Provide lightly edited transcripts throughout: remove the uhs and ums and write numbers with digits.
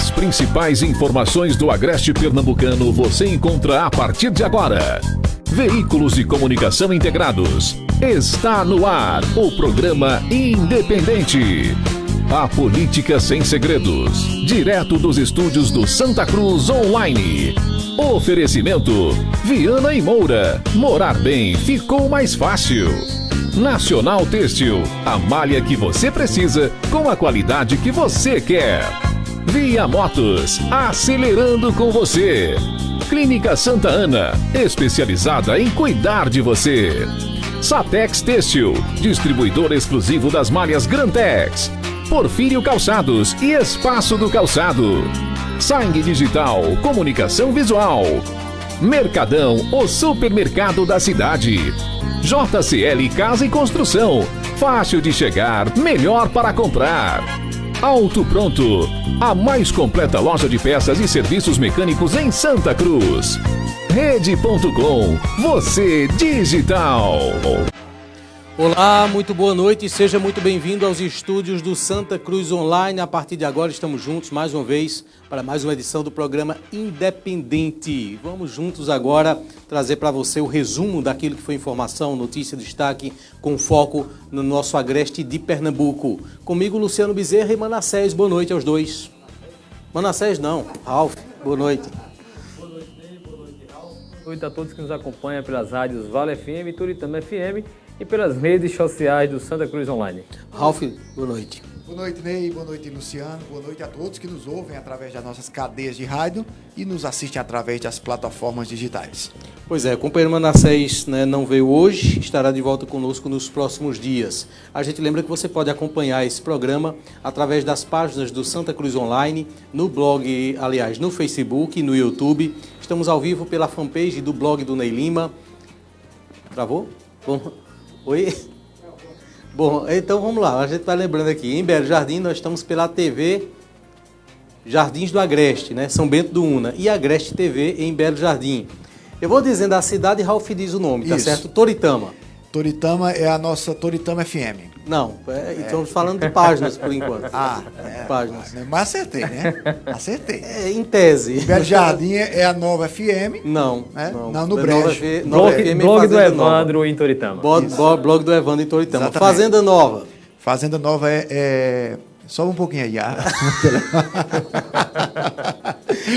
As principais informações do agreste pernambucano você encontra a partir de agora. Veículos de comunicação integrados. Está no ar o programa Independente. A política sem segredos. Direto dos estúdios do Santa Cruz Online. Oferecimento: Viana e Moura. Morar bem ficou mais fácil. Nacional Têxtil. A malha que você precisa com a qualidade que você quer. Via Motos. Acelerando com você. Clínica Santa Ana. Especializada em cuidar de você. Satex Têxtil. Distribuidor exclusivo das malhas Grantex. Porfírio Calçados e Espaço do Calçado. Sangue Digital, comunicação visual. Mercadão, o supermercado da cidade. JCL Casa e Construção. Fácil de chegar, melhor para comprar. Auto Pronto, a mais completa loja de peças e serviços mecânicos em Santa Cruz. Rede.com, você digital. Olá, muito boa noite e seja muito bem-vindo aos estúdios do Santa Cruz Online. A partir de agora estamos juntos mais uma vez para mais uma edição do programa Independente. Vamos juntos agora trazer para você o resumo daquilo que foi informação, notícia, destaque, com foco no nosso agreste de Pernambuco. Comigo, Luciano Bezerra e Manassés. Boa noite aos dois. Manassés não, Ralf, boa noite. Boa noite, Ralf. Boa noite a todos que nos acompanham pelas rádios Vale FM, Turitama FM e pelas redes sociais do Santa Cruz Online. Ralf, boa noite. Boa noite, Ney. Boa noite, Luciano. Boa noite a todos que nos ouvem através das nossas cadeias de rádio e nos assistem através das plataformas digitais. Pois é, o companheiro Manassés, não veio hoje, estará de volta conosco nos próximos dias. A gente lembra que você pode acompanhar esse programa através das páginas do Santa Cruz Online, no blog, aliás, no Facebook e no YouTube. Estamos ao vivo pela fanpage do blog do Ney Lima. Travou? Bom... Oi? Bom, então vamos lá, a gente vai lembrando aqui, em Belo Jardim nós estamos pela TV Jardins do Agreste, São Bento do Una, e Agreste TV em Belo Jardim. Eu vou dizendo a cidade e Ralf diz o nome, tá certo? Toritama. Toritama é a nossa Toritama FM. Não, estamos falando de páginas por enquanto. Páginas. Mas acertei, né? Acertei. Em tese. Belo Jardim é a Nova FM. Não, não no Brejo. Blog do Evandro em Toritama. Blog do Evandro em Toritama. Exatamente. Fazenda Nova. Fazenda Nova Só um pouquinho aí.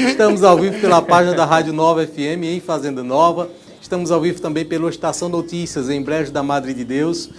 Estamos ao vivo pela página da Rádio Nova FM em Fazenda Nova. Estamos ao vivo também pela Estação Notícias em Brejo da Madre de Deus.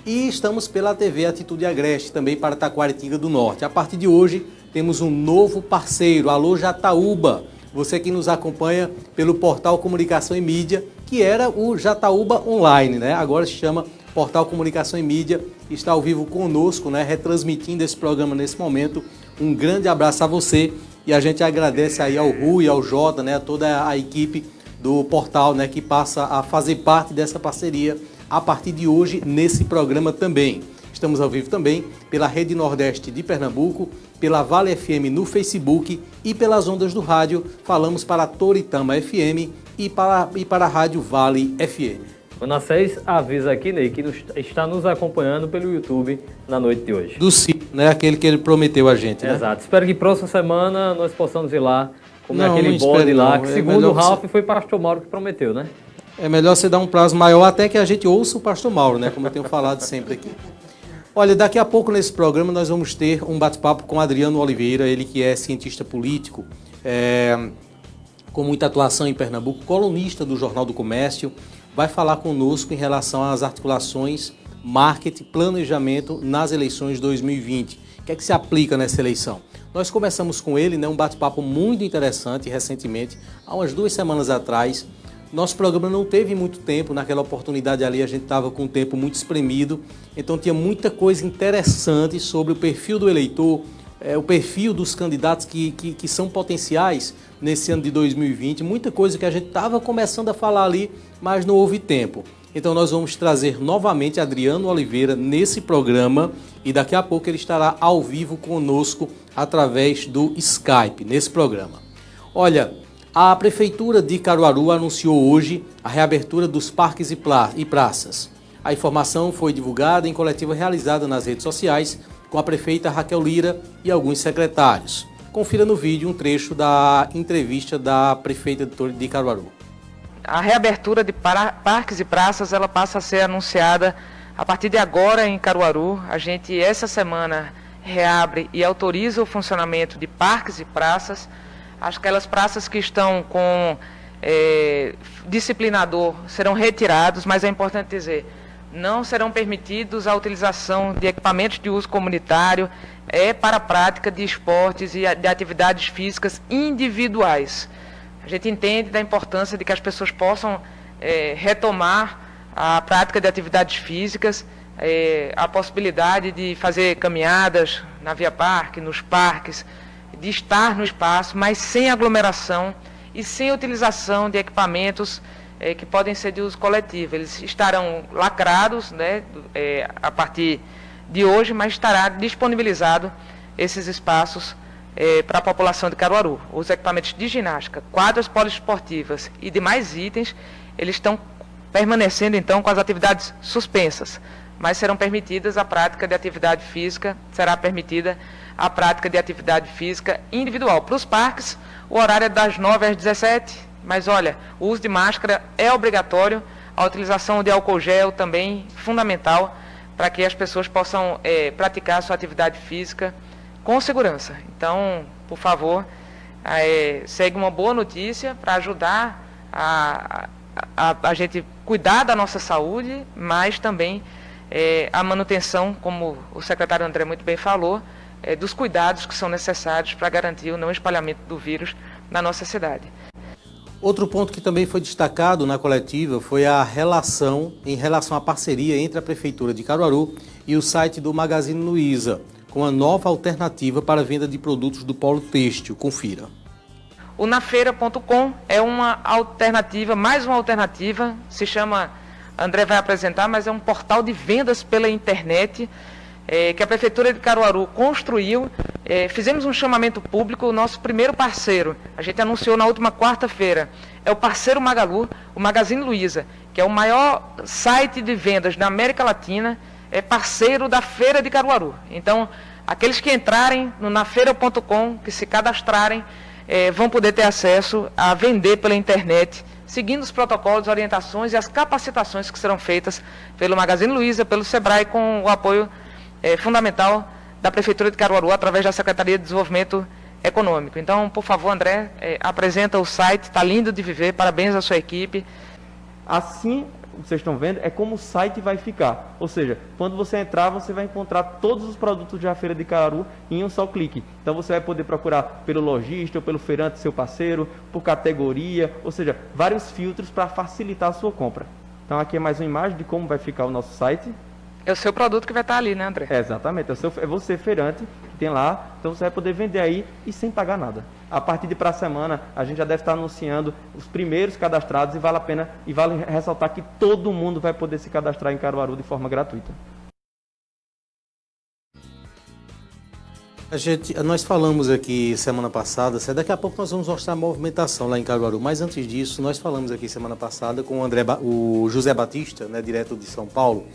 E estamos pela TV Atitude Agreste, também para Taquaritinga do Norte. A partir de hoje, temos um novo parceiro, Alô Jataúba. Você que nos acompanha pelo portal Comunicação e Mídia, que era o Jataúba Online, Agora se chama Portal Comunicação e Mídia. Está ao vivo conosco, retransmitindo esse programa nesse momento. Um grande abraço a você e a gente agradece aí ao Rui, ao Jota, a toda a equipe do portal, que passa a fazer parte dessa parceria a partir de hoje nesse programa também. Estamos ao vivo também pela Rede Nordeste de Pernambuco, pela Vale FM no Facebook e pelas ondas do rádio. Falamos para a Toritama FM e para a Rádio Vale FM. Manassés avisa aqui, Ney, que está nos acompanhando pelo YouTube na noite de hoje. Do Ciro, aquele que ele prometeu a gente, Exato. Espero que próxima semana nós possamos ir lá, como aquele bode lá, que segundo o Ralf foi Pastor Mauro que prometeu, É melhor você dar um prazo maior até que a gente ouça o Pastor Mauro, como eu tenho falado sempre aqui. Olha, daqui a pouco nesse programa nós vamos ter um bate-papo com Adriano Oliveira, ele que é cientista político, com muita atuação em Pernambuco, colunista do Jornal do Comércio, vai falar conosco em relação às articulações, marketing, planejamento nas eleições de 2020. O que é que se aplica nessa eleição? Nós começamos com ele, um bate-papo muito interessante recentemente, há umas 2 semanas atrás. Nosso programa não teve muito tempo, naquela oportunidade ali a gente estava com o tempo muito espremido, então tinha muita coisa interessante sobre o perfil do eleitor, o perfil dos candidatos que são potenciais nesse ano de 2020, muita coisa que a gente estava começando a falar ali, mas não houve tempo. Então nós vamos trazer novamente Adriano Oliveira nesse programa e daqui a pouco ele estará ao vivo conosco através do Skype, nesse programa. Olha, a Prefeitura de Caruaru anunciou hoje a reabertura dos parques e praças. A informação foi divulgada em coletiva realizada nas redes sociais com a prefeita Raquel Lira e alguns secretários. Confira no vídeo um trecho da entrevista da prefeita de Caruaru. A reabertura de parques e praças, ela passa a ser anunciada a partir de agora em Caruaru. A gente, essa semana, reabre e autoriza o funcionamento de parques e praças. Aquelas praças que estão com disciplinador serão retirados, mas é importante dizer, não serão permitidos a utilização de equipamentos de uso comunitário para a prática de esportes e de atividades físicas individuais. A gente entende da importância de que as pessoas possam retomar a prática de atividades físicas, a possibilidade de fazer caminhadas na Via Parque, nos parques, de estar no espaço, mas sem aglomeração e sem utilização de equipamentos que podem ser de uso coletivo. Eles estarão lacrados, né, a partir de hoje, mas estará disponibilizado esses espaços para a população de Caruaru. Os equipamentos de ginástica, quadras poliesportivas e demais itens, eles estão permanecendo então com as atividades suspensas, mas serão permitidas a prática de atividade física, será permitida a prática de atividade física individual. Para os parques, o horário é das 9 às 17, mas olha, o uso de máscara é obrigatório, a utilização de álcool gel também fundamental para que as pessoas possam praticar a sua atividade física com segurança. Então, por favor, segue uma boa notícia para ajudar a gente cuidar da nossa saúde, mas também a manutenção, como o secretário André muito bem falou, dos cuidados que são necessários para garantir o não espalhamento do vírus na nossa cidade. Outro ponto que também foi destacado na coletiva foi a relação à parceria entre a Prefeitura de Caruaru e o site do Magazine Luiza, com a nova alternativa para a venda de produtos do polo têxtil. Confira. O nafeira.com é uma alternativa, mais uma alternativa, se chama, André vai apresentar, mas é um portal de vendas pela internet que a Prefeitura de Caruaru construiu. Fizemos um chamamento público, o nosso primeiro parceiro, a gente anunciou na última quarta-feira, é o parceiro Magalu, o Magazine Luiza, que é o maior site de vendas da América Latina, é parceiro da Feira de Caruaru. Então, aqueles que entrarem no nafeira.com, que se cadastrarem, vão poder ter acesso a vender pela internet, seguindo os protocolos, orientações e as capacitações que serão feitas pelo Magazine Luiza, pelo Sebrae, com o apoio fundamental da Prefeitura de Caruaru, através da Secretaria de Desenvolvimento Econômico. Então, por favor, André, apresenta o site, está lindo de viver, parabéns à sua equipe. Assim, vocês estão vendo, é como o site vai ficar. Ou seja, quando você entrar, você vai encontrar todos os produtos da Feira de Caruaru em um só clique. Então você vai poder procurar pelo lojista ou pelo feirante, seu parceiro, por categoria, ou seja, vários filtros para facilitar a sua compra. Então aqui é mais uma imagem de como vai ficar o nosso site. É o seu produto que vai estar ali, né, André? Exatamente, é você feirante que tem lá, então você vai poder vender aí e sem pagar nada. A partir de para a semana, a gente já deve estar anunciando os primeiros cadastrados e vale a pena, e vale ressaltar que todo mundo vai poder se cadastrar em Caruaru de forma gratuita. Nós falamos aqui semana passada, daqui a pouco nós vamos mostrar a movimentação lá em Caruaru, mas antes disso, nós falamos aqui semana passada com o José Batista, né, direto de São Paulo,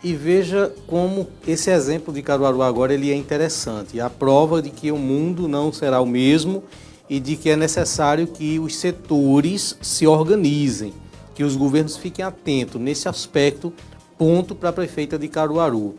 e veja como esse exemplo de Caruaru agora ele é interessante, a prova de que o mundo não será o mesmo e de que é necessário que os setores se organizem, que os governos fiquem atentos nesse aspecto, ponto para a prefeita de Caruaru.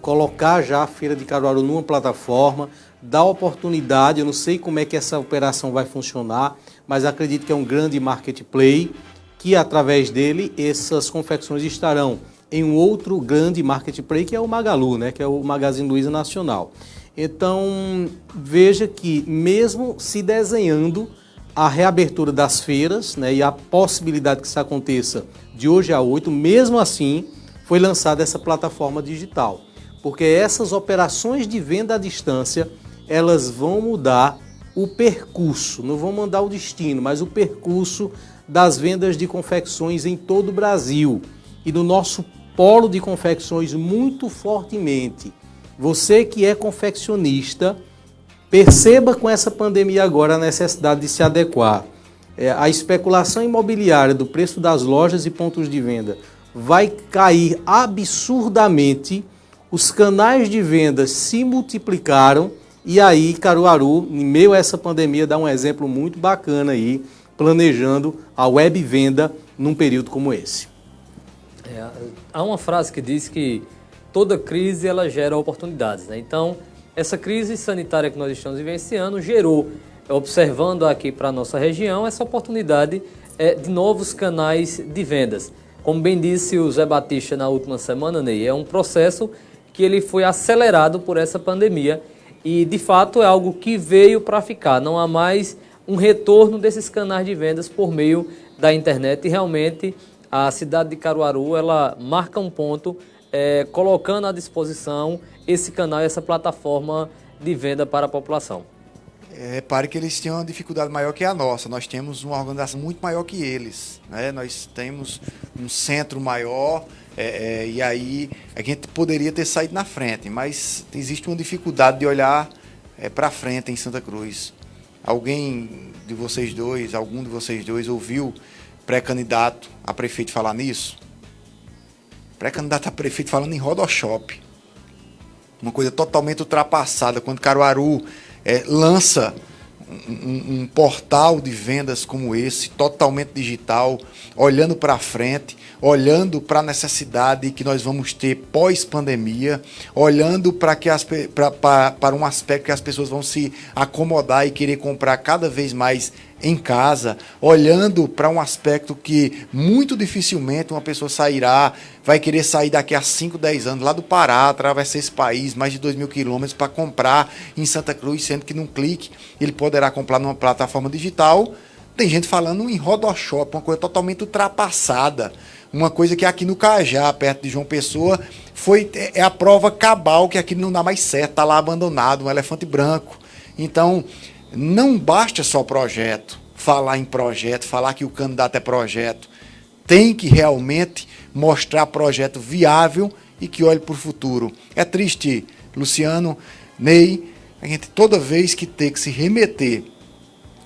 Colocar já a Feira de Caruaru numa plataforma, dar oportunidade, eu não sei como é que essa operação vai funcionar, mas acredito que é um grande marketplace, que através dele essas confecções estarão em um outro grande marketplace, que é o Magalu, né, que é o Magazine Luiza Nacional. Então, veja que mesmo se desenhando a reabertura das feiras, né, e a possibilidade que isso aconteça de hoje a 8, mesmo assim, foi lançada essa plataforma digital. Porque essas operações de venda à distância, elas vão mudar o percurso, não vão mudar o destino, mas o percurso das vendas de confecções em todo o Brasil. E no nosso polo de confecções muito fortemente. Você que é confeccionista, perceba com essa pandemia agora a necessidade de se adequar. A especulação imobiliária do preço das lojas e pontos de venda vai cair absurdamente, os canais de vendas se multiplicaram E aí, Caruaru, em meio a essa pandemia, dá um exemplo muito bacana aí, planejando a web venda num período como esse. Há uma frase que diz que toda crise ela gera oportunidades, né? Então, essa crise sanitária que nós estamos vivenciando gerou, observando aqui para a nossa região, essa oportunidade de novos canais de vendas. Como bem disse o Zé Batista na última semana, Ney, é um processo que ele foi acelerado por essa pandemia e, de fato, é algo que veio para ficar. Não há mais um retorno desses canais de vendas por meio da internet e, realmente, a cidade de Caruaru, ela marca um ponto colocando à disposição esse canal, essa plataforma de venda para a população. Repare que eles têm uma dificuldade maior que a nossa. Nós temos uma organização muito maior que eles, né? Nós temos um centro maior e aí a gente poderia ter saído na frente, mas existe uma dificuldade de olhar para frente em Santa Cruz. Algum de vocês dois ouviu pré-candidato a prefeito falar nisso? Pré-candidato a prefeito falando em Rodoshop. Uma coisa totalmente ultrapassada. Quando Caruaru lança um portal de vendas como esse, totalmente digital, olhando para frente, olhando para a necessidade que nós vamos ter pós-pandemia, olhando para um aspecto que as pessoas vão se acomodar e querer comprar cada vez mais em casa, olhando para um aspecto que muito dificilmente uma pessoa vai querer sair daqui a 5, 10 anos, lá do Pará, atravessar esse país, mais de 2.000 quilômetros, para comprar em Santa Cruz, sendo que num clique ele poderá comprar numa plataforma digital. Tem gente falando em Rodoshop, uma coisa totalmente ultrapassada, uma coisa que aqui no Cajá, perto de João Pessoa, é a prova cabal que aqui não dá mais certo, está lá abandonado, um elefante branco. Então, não basta só projeto, falar em projeto, falar que o candidato é projeto. Tem que realmente mostrar projeto viável e que olhe para o futuro. É triste, Luciano, Ney, a gente toda vez que tem que se remeter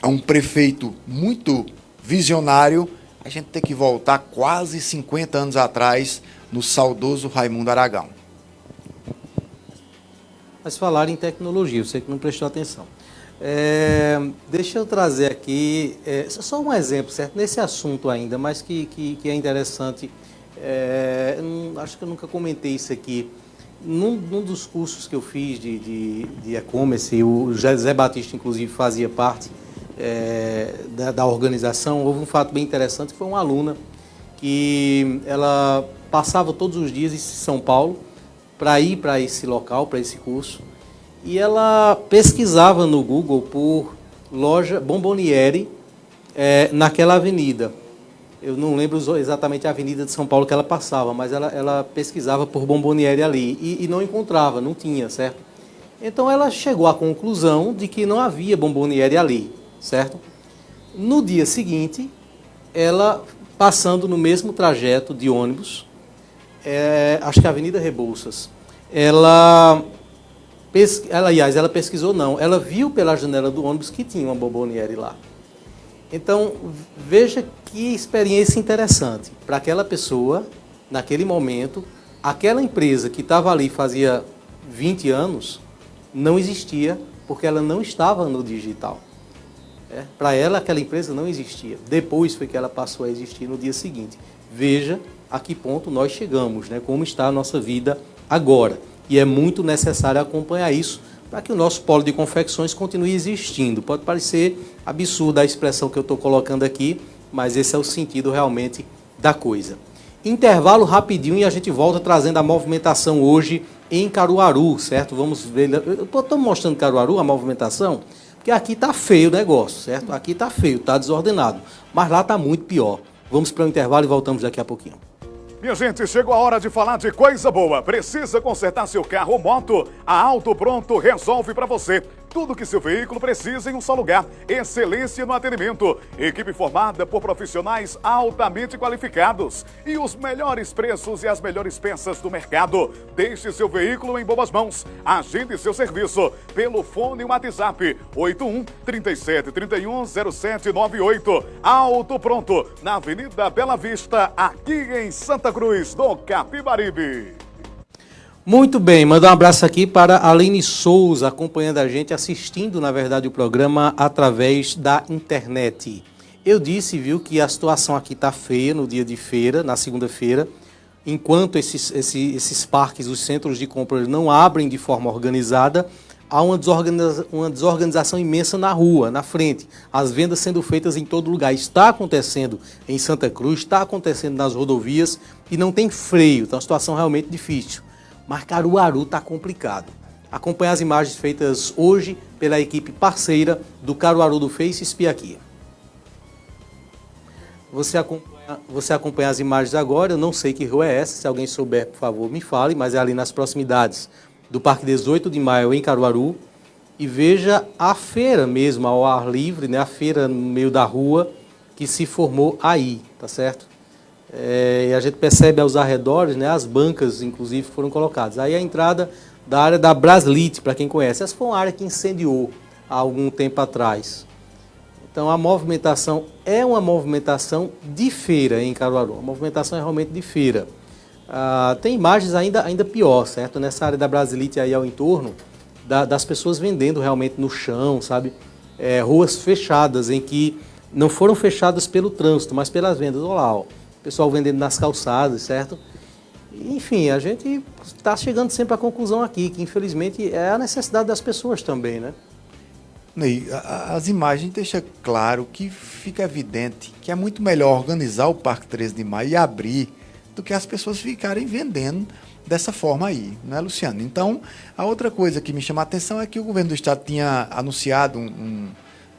a um prefeito muito visionário, a gente tem que voltar quase 50 anos atrás no saudoso Raimundo Aragão. Mas falar em tecnologia, você que não prestou atenção. Deixa eu trazer aqui só um exemplo, certo? Nesse assunto ainda, mas que é interessante. Acho que eu nunca comentei isso aqui. Num dos cursos que eu fiz de e-commerce, o Zé Batista, inclusive, fazia parte da organização. Houve um fato bem interessante, que foi uma aluna que ela passava todos os dias em São Paulo para ir para esse local, para esse curso. E ela pesquisava no Google por loja Bomboniere naquela avenida. Eu não lembro exatamente a avenida de São Paulo que ela passava, mas ela pesquisava por Bomboniere ali e não encontrava, não tinha, certo? Então ela chegou à conclusão de que não havia Bomboniere ali, certo? No dia seguinte, ela passando no mesmo trajeto de ônibus, acho que a Avenida Rebouças, ela pesquisou não, ela viu pela janela do ônibus que tinha uma Bomboniere lá. Então, veja que experiência interessante. Para aquela pessoa, naquele momento, aquela empresa que estava ali fazia 20 anos, não existia, porque ela não estava no digital. Para ela, aquela empresa não existia. Depois foi que ela passou a existir no dia seguinte. Veja a que ponto nós chegamos, né? Como está a nossa vida agora. E é muito necessário acompanhar isso para que o nosso polo de confecções continue existindo. Pode parecer absurda a expressão que eu estou colocando aqui, mas esse é o sentido realmente da coisa. Intervalo rapidinho e a gente volta trazendo a movimentação hoje em Caruaru, certo? Vamos ver. Eu estou mostrando Caruaru, a movimentação, porque aqui está feio o negócio, certo? Aqui está feio, está desordenado, mas lá está muito pior. Vamos para o intervalo e voltamos daqui a pouquinho. Minha gente, chegou a hora de falar de coisa boa. Precisa consertar seu carro ou moto? A Auto Pronto resolve para você. Tudo que seu veículo precisa em um só lugar. Excelência no atendimento. Equipe formada por profissionais altamente qualificados. E os melhores preços e as melhores peças do mercado. Deixe seu veículo em boas mãos. Agende seu serviço pelo fone e WhatsApp 81 37 31 0798. Auto Pronto, na Avenida Bela Vista, aqui em Santa Cruz do Capibaribe. Muito bem, mandar um abraço aqui para a Aline Souza, acompanhando a gente, assistindo, na verdade, o programa através da internet. Eu disse, viu, que a situação aqui está feia no dia de feira, na segunda-feira, enquanto esses parques, os centros de compra não abrem de forma organizada, há uma desorganização imensa na rua, na frente. As vendas sendo feitas em todo lugar. Está acontecendo em Santa Cruz, está acontecendo nas rodovias e não tem freio. Então, é uma situação realmente difícil. Mas Caruaru está complicado. Acompanhe as imagens feitas hoje pela equipe parceira do Caruaru do Face Espia aqui. Você acompanha as imagens agora, eu não sei que rua é essa, se alguém souber, por favor, me fale, mas é ali nas proximidades do Parque 18 de Maio, em Caruaru, e veja a feira mesmo, ao ar livre, né, a feira no meio da rua, que se formou aí, tá certo? E a gente percebe aos arredores, né, as bancas, inclusive, foram colocadas. Aí a entrada da área da Braslite, para quem conhece. Essa foi uma área que incendiou há algum tempo atrás. Então, a movimentação é uma movimentação de feira em Caruaru. A movimentação é realmente de feira. Tem imagens ainda pior, certo? Nessa área da Brasilite aí ao entorno, das pessoas vendendo realmente no chão, sabe? Ruas fechadas, em que não foram fechadas pelo trânsito, mas pelas vendas. Olha lá, ó, o pessoal vendendo nas calçadas, certo? Enfim, a gente está chegando sempre à conclusão aqui, que infelizmente é a necessidade das pessoas também, né? Ney, as imagens deixam claro que fica evidente que é muito melhor organizar o Parque 13 de Maio e abrir do que as pessoas ficarem vendendo dessa forma aí, né, Luciano? Então, a outra coisa que me chama a atenção é que o governo do estado tinha anunciado um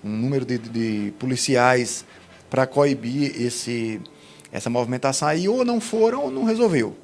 número de policiais para coibir essa movimentação aí, ou não foram ou não resolveu,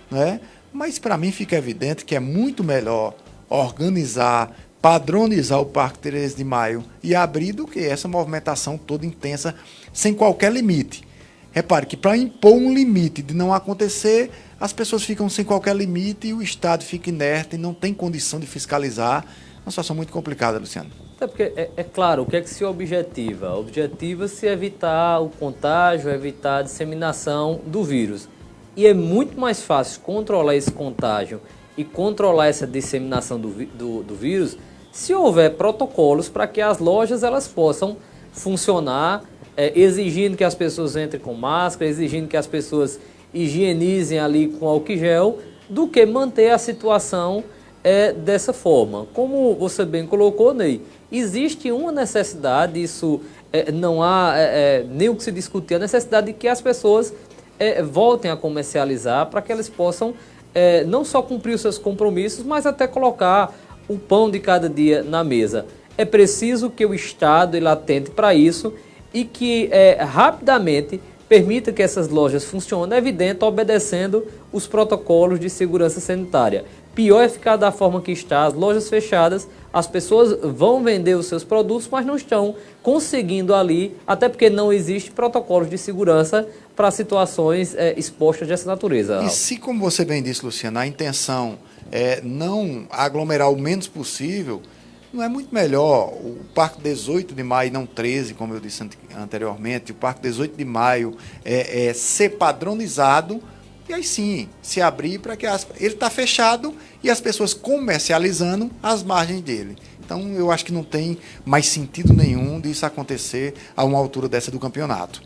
né? Mas para mim fica evidente que é muito melhor organizar, padronizar o Parque 13 de Maio e abrir do que essa movimentação toda intensa, sem qualquer limite. Repare que para impor um limite de não acontecer, as pessoas ficam sem qualquer limite e o Estado fica inerte e não tem condição de fiscalizar. Uma situação muito complicada, Luciano. É porque, é claro, o que é que se objetiva? Objetiva-se evitar o contágio, evitar a disseminação do vírus. E é muito mais fácil controlar esse contágio e controlar essa disseminação do vírus se houver protocolos para que as lojas elas possam funcionar, exigindo que as pessoas entrem com máscara, exigindo que as pessoas higienizem ali com álcool gel, do que manter a situação dessa forma. Como você bem colocou, Ney, existe uma necessidade, isso não há nem o que se discutir, a necessidade de que as pessoas voltem a comercializar para que elas possam não só cumprir os seus compromissos, mas até colocar o pão de cada dia na mesa. É preciso que o Estado ele atente para isso e que rapidamente permita que essas lojas funcionem, é evidente, obedecendo os protocolos de segurança sanitária. Pior é ficar da forma que está, as lojas fechadas, as pessoas vão vender os seus produtos, mas não estão conseguindo ali, até porque não existe protocolos de segurança para situações expostas dessa natureza. E se, como você bem disse, Luciana, a intenção é não aglomerar o menos possível, não é muito melhor o Parque 18 de Maio, não 13, como eu disse anteriormente, o Parque 18 de Maio ser padronizado e aí sim se abrir para que ele está fechado e as pessoas comercializando as margens dele. Então eu acho que não tem mais sentido nenhum disso acontecer a uma altura dessa do campeonato.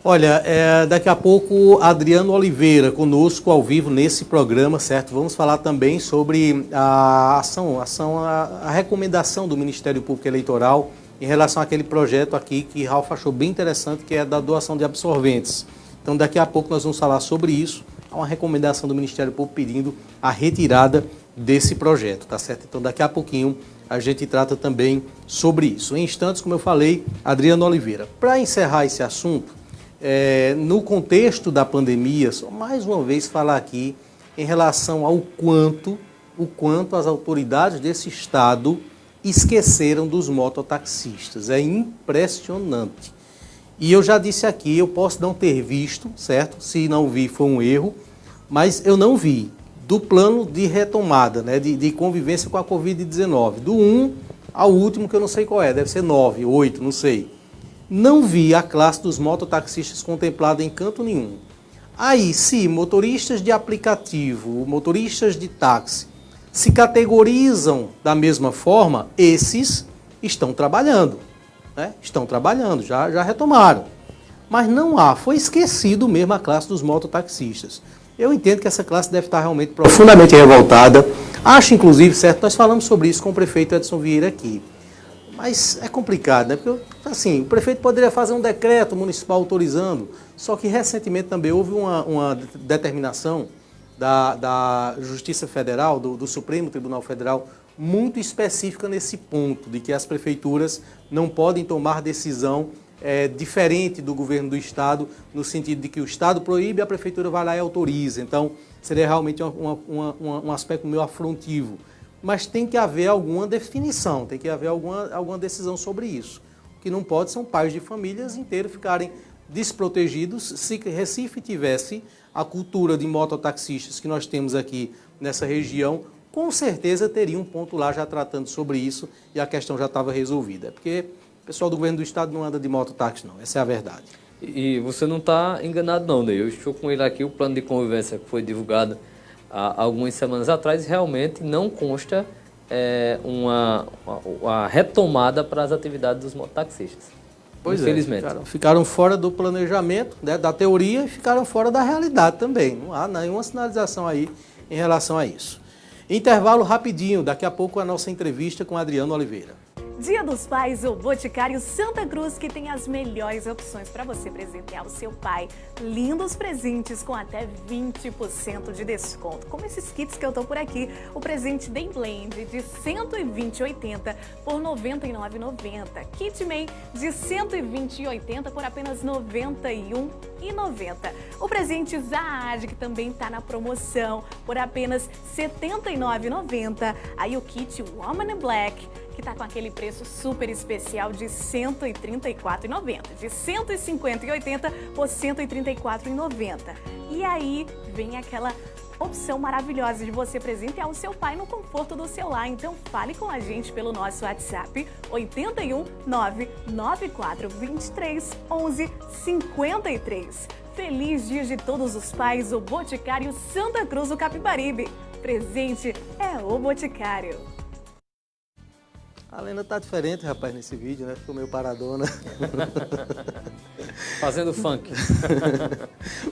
Olha, daqui a pouco Adriano Oliveira conosco ao vivo nesse programa, certo? Vamos falar também sobre a recomendação do Ministério Público Eleitoral em relação àquele projeto aqui que Ralf achou bem interessante, que é da doação de absorventes. Então daqui a pouco nós vamos falar sobre isso. Há uma recomendação do Ministério Público pedindo a retirada desse projeto, tá certo? Então daqui a pouquinho a gente trata também sobre isso. Em instantes, como eu falei, Adriano Oliveira. Para encerrar esse assunto, no contexto da pandemia, só mais uma vez falar aqui em relação ao quanto as autoridades desse estado esqueceram dos mototaxistas. É impressionante. E eu já disse aqui, eu posso não ter visto, certo? Se não vi, foi um erro, mas eu não vi do plano de retomada, né, de convivência com a Covid-19, do 1 ao último, que eu não sei qual deve ser 9, 8, não sei. Não vi a classe dos mototaxistas contemplada em canto nenhum. Aí, se motoristas de aplicativo, motoristas de táxi, se categorizam da mesma forma, esses estão trabalhando, né? Estão trabalhando, já retomaram. Mas não há, foi esquecido mesmo a classe dos mototaxistas. Eu entendo que essa classe deve estar realmente profundamente revoltada. Acho, inclusive, certo, nós falamos sobre isso com o prefeito Edson Vieira aqui. Mas é complicado, né? Porque, assim, o prefeito poderia fazer um decreto municipal autorizando, só que recentemente também houve uma determinação da Justiça Federal, do Supremo Tribunal Federal, muito específica nesse ponto, de que as prefeituras não podem tomar decisão diferente do governo do Estado, no sentido de que o Estado proíbe, a prefeitura vai lá e autoriza. Então, seria realmente um aspecto meio afrontivo. Mas tem que haver alguma definição, tem que haver alguma decisão sobre isso. O que não pode são pais de famílias inteiros ficarem desprotegidos. Se Recife tivesse a cultura de mototaxistas que nós temos aqui nessa região, com certeza teria um ponto lá já tratando sobre isso e a questão já estava resolvida. Porque o pessoal do governo do Estado não anda de mototáxi, não. Essa é a verdade. E você não está enganado, não, Ney. Eu estou com ele aqui, o plano de convivência que foi divulgado há algumas semanas atrás, realmente não consta uma retomada para as atividades dos mototaxistas. Pois infelizmente. Ficaram fora do planejamento, né, da teoria, e ficaram fora da realidade também. Não há nenhuma sinalização aí em relação a isso. Intervalo rapidinho, daqui a pouco a nossa entrevista com Adriano Oliveira. Dia dos Pais, o Boticário Santa Cruz, que tem as melhores opções para você presentear o seu pai. Lindos presentes com até 20% de desconto, como esses kits que eu tô por aqui. O presente Day Blend de R$ 120,80 por R$ 99,90. Kit May de R$ 120,80 por apenas R$ 91,90. O presente Zaad, que também está na promoção, por apenas R$ 79,90. Aí o kit Woman in Black, que está com aquele preço super especial de R$ 134,90, de R$ 150,80 por R$ 134,90. E aí vem aquela opção maravilhosa de você presentear o seu pai no conforto do seu lar. Então fale com a gente pelo nosso WhatsApp 81 994 23 11 53. Feliz Dia de Todos os Pais, o Boticário Santa Cruz do Capibaribe. Presente é o Boticário. A Lena tá diferente, rapaz, nesse vídeo, né? Ficou meio paradona. Fazendo funk.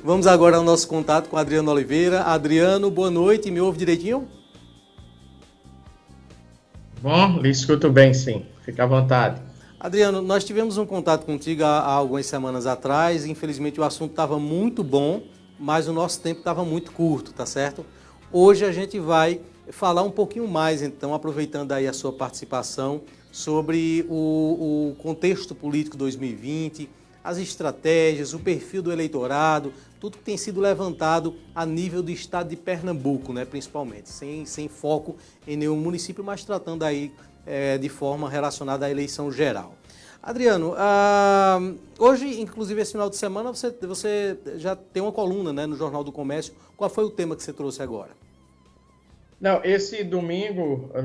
Vamos agora ao nosso contato com Adriano Oliveira. Adriano, boa noite. Me ouve direitinho? Bom, lhe escuto bem, sim. Fica à vontade. Adriano, nós tivemos um contato contigo há algumas semanas atrás. Infelizmente o assunto estava muito bom, mas o nosso tempo estava muito curto, tá certo? Hoje a gente vai falar um pouquinho mais, então, aproveitando aí a sua participação, sobre o contexto político 2020, as estratégias, o perfil do eleitorado, tudo que tem sido levantado a nível do estado de Pernambuco, né, principalmente, sem foco em nenhum município, mas tratando aí de forma relacionada à eleição geral. Adriano, hoje, inclusive esse final de semana, você já tem uma coluna, né, no Jornal do Comércio. Qual foi o tema que você trouxe agora? Não, esse domingo eu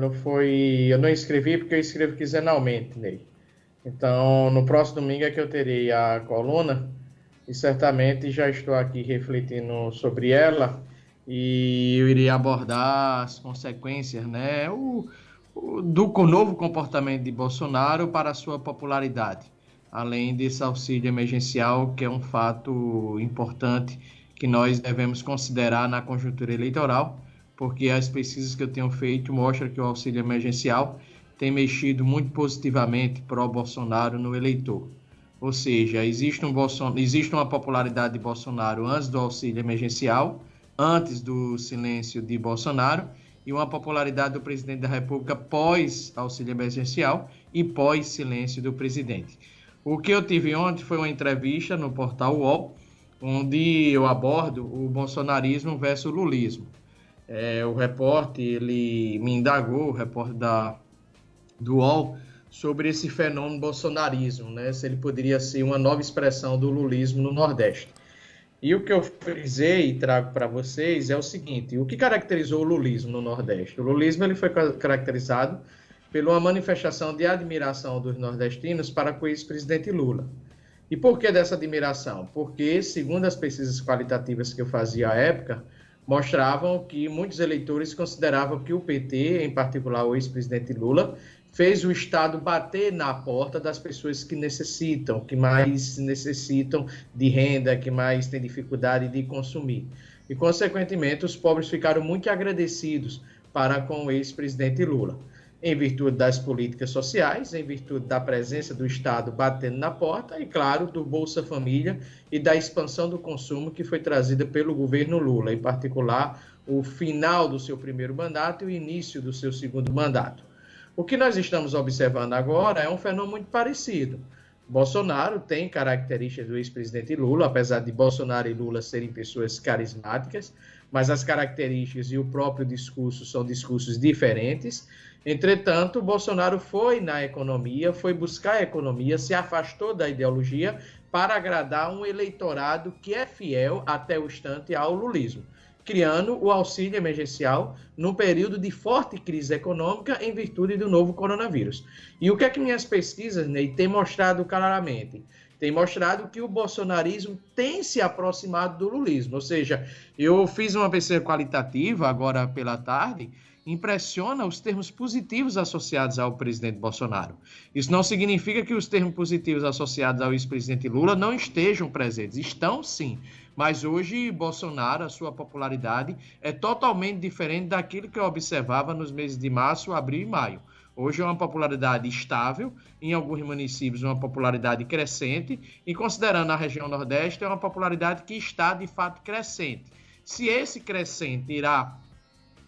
não escrevi porque eu escrevo quinzenalmente, Ney. Então, no próximo domingo é que eu terei a coluna e certamente já estou aqui refletindo sobre ela e eu irei abordar as consequências, né, do novo comportamento de Bolsonaro para a sua popularidade, além desse auxílio emergencial, que é um fato importante que nós devemos considerar na conjuntura eleitoral, porque as pesquisas que eu tenho feito mostram que o auxílio emergencial tem mexido muito positivamente para o Bolsonaro no eleitor. Ou seja, existe uma popularidade de Bolsonaro antes do auxílio emergencial, antes do silêncio de Bolsonaro, e uma popularidade do presidente da República pós auxílio emergencial e pós silêncio do presidente. O que eu tive ontem foi uma entrevista no portal UOL, onde eu abordo o bolsonarismo versus o lulismo. O repórter, ele me indagou, o repórter do UOL, sobre esse fenômeno bolsonarismo, né? Se ele poderia ser uma nova expressão do lulismo no Nordeste. E o que eu frisei e trago para vocês é o seguinte: o que caracterizou o lulismo no Nordeste? O lulismo ele foi caracterizado por uma manifestação de admiração dos nordestinos para com o ex-presidente Lula. E por que dessa admiração? Porque, segundo as pesquisas qualitativas que eu fazia à época, mostravam que muitos eleitores consideravam que o PT, em particular o ex-presidente Lula, fez o Estado bater na porta das pessoas que necessitam, que mais necessitam de renda, que mais têm dificuldade de consumir. E, consequentemente, os pobres ficaram muito agradecidos para com o ex-presidente Lula, em virtude das políticas sociais, em virtude da presença do Estado batendo na porta e, claro, do Bolsa Família e da expansão do consumo que foi trazida pelo governo Lula, em particular o final do seu primeiro mandato e o início do seu segundo mandato. O que nós estamos observando agora é um fenômeno muito parecido. Bolsonaro tem características do ex-presidente Lula, apesar de Bolsonaro e Lula serem pessoas carismáticas, mas as características e o próprio discurso são discursos diferentes. Entretanto, Bolsonaro foi na economia, foi buscar a economia, se afastou da ideologia para agradar um eleitorado que é fiel até o instante ao lulismo, criando o auxílio emergencial num período de forte crise econômica em virtude do novo coronavírus. E o que é que minhas pesquisas, Ney, têm mostrado claramente? Tem mostrado que o bolsonarismo tem se aproximado do lulismo, ou seja, eu fiz uma pesquisa qualitativa agora pela tarde, impressiona os termos positivos associados ao presidente Bolsonaro. Isso não significa que os termos positivos associados ao ex-presidente Lula não estejam presentes. Estão sim, mas hoje Bolsonaro, a sua popularidade é totalmente diferente daquilo que eu observava nos meses de março, abril e maio. Hoje é uma popularidade estável, em alguns municípios uma popularidade crescente, e considerando a região Nordeste, é uma popularidade que está de fato crescente. Se esse crescente irá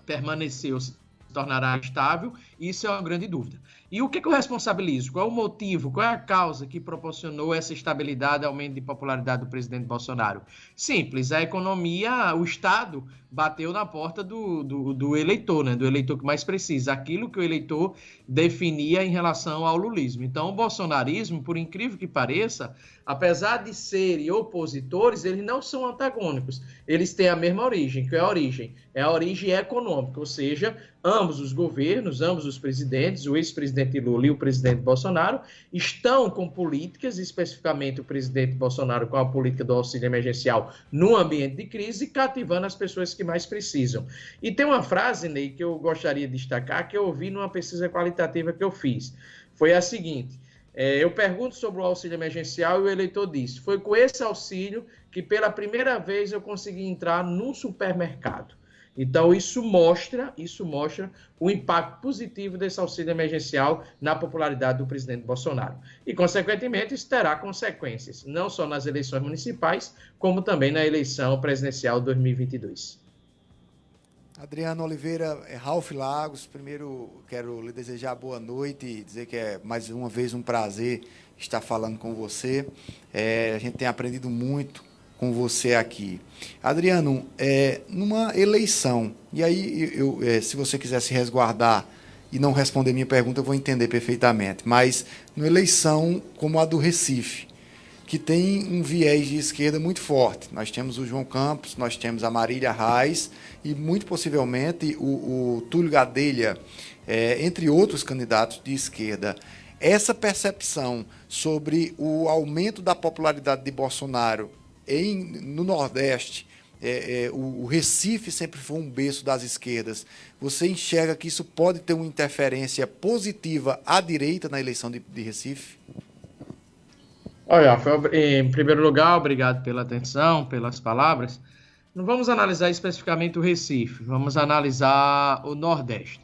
permanecer ou se tornará estável, isso é uma grande dúvida. E o que eu responsabilizo? Qual é o motivo, qual é a causa que proporcionou essa estabilidade, aumento de popularidade do presidente Bolsonaro? Simples, a economia, o Estado bateu na porta do eleitor, né? Do eleitor que mais precisa, aquilo que o eleitor definia em relação ao lulismo. Então, o bolsonarismo, por incrível que pareça, apesar de serem opositores, eles não são antagônicos. Eles têm a mesma origem, que é a origem? É a origem econômica, ou seja, ambos os governos, ambos os presidentes, o ex-presidente Lula e o presidente Bolsonaro, estão com políticas, especificamente o presidente Bolsonaro com a política do auxílio emergencial no ambiente de crise, cativando as pessoas que mais precisam. E tem uma frase, Ney, que eu gostaria de destacar, que eu ouvi numa pesquisa qualitativa que eu fiz. Foi a seguinte: eu pergunto sobre o auxílio emergencial e o eleitor disse: foi com esse auxílio que pela primeira vez eu consegui entrar num supermercado. Então, isso mostra o impacto positivo desse auxílio emergencial na popularidade do presidente Bolsonaro. E, consequentemente, isso terá consequências, não só nas eleições municipais, como também na eleição presidencial de 2022. Adriano Oliveira, Ralph Lagos, primeiro quero lhe desejar boa noite e dizer que é mais uma vez um prazer estar falando com você. A gente tem aprendido muito com você aqui. Adriano, numa eleição, e aí se você quiser se resguardar e não responder minha pergunta, eu vou entender perfeitamente, mas numa eleição como a do Recife, que tem um viés de esquerda muito forte. Nós temos o João Campos, nós temos a Marília Reis e, muito possivelmente, o Túlio Gadelha, entre outros candidatos de esquerda. Essa percepção sobre o aumento da popularidade de Bolsonaro no Nordeste, o Recife sempre foi um berço das esquerdas. Você enxerga que isso pode ter uma interferência positiva à direita na eleição de Recife? Olha, em primeiro lugar, obrigado pela atenção, pelas palavras. Não vamos analisar especificamente o Recife, vamos analisar o Nordeste.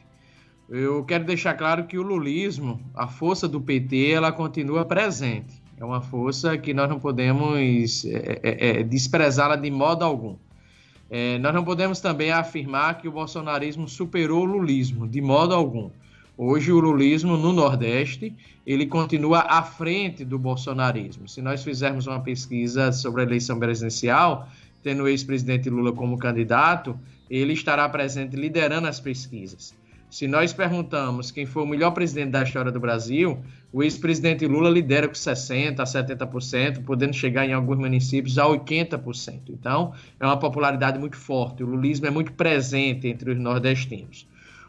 Eu quero deixar claro que o lulismo, a força do PT, ela continua presente. É uma força que nós não podemos desprezá-la de modo algum. Nós não podemos também afirmar que o bolsonarismo superou o lulismo, de modo algum. Hoje o lulismo no Nordeste, ele continua à frente do bolsonarismo. Se nós fizermos uma pesquisa sobre a eleição presidencial, tendo o ex-presidente Lula como candidato, ele estará presente liderando as pesquisas. Se nós perguntamos quem foi o melhor presidente da história do Brasil, o ex-presidente Lula lidera com 60% a 70%, podendo chegar em alguns municípios a 80%. Então, é uma popularidade muito forte. O lulismo é muito presente entre os nordestinos.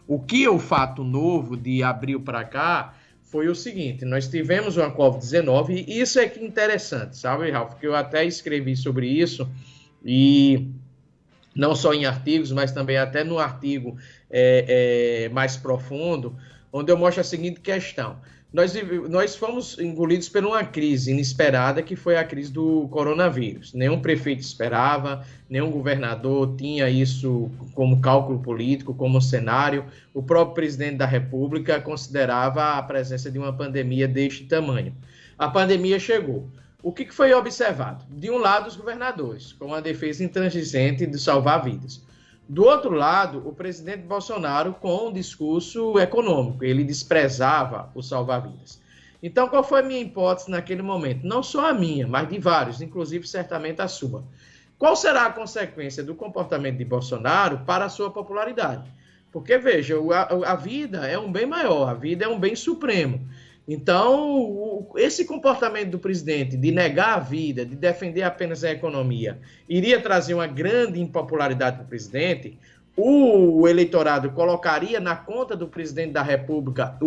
O que é o fato novo de abril para cá foi o seguinte: nós tivemos uma Covid-19, e isso é que é interessante, sabe, Ralf? Que eu até escrevi sobre isso, e não só em artigos, mas também até no artigo mais profundo, onde eu mostro a seguinte questão. Nós fomos engolidos por uma crise inesperada, que foi a crise do coronavírus. Nenhum prefeito esperava, nenhum governador tinha isso como cálculo político, como cenário. O próprio presidente da República considerava a presença de uma pandemia deste tamanho. A pandemia chegou. O que foi observado? De um lado, os governadores, com a defesa intransigente de salvar vidas. Do outro lado, o presidente Bolsonaro com um discurso econômico. Ele desprezava o salvar-vidas. Então, qual foi a minha hipótese naquele momento? Não só a minha, mas de vários, inclusive certamente a sua. Qual será a consequência do comportamento de Bolsonaro para a sua popularidade? Porque, veja, a vida é um bem maior, a vida é um bem supremo. Então, esse comportamento do presidente de negar a vida, de defender apenas a economia, iria trazer uma grande impopularidade para o presidente. O eleitorado colocaria na conta do presidente da República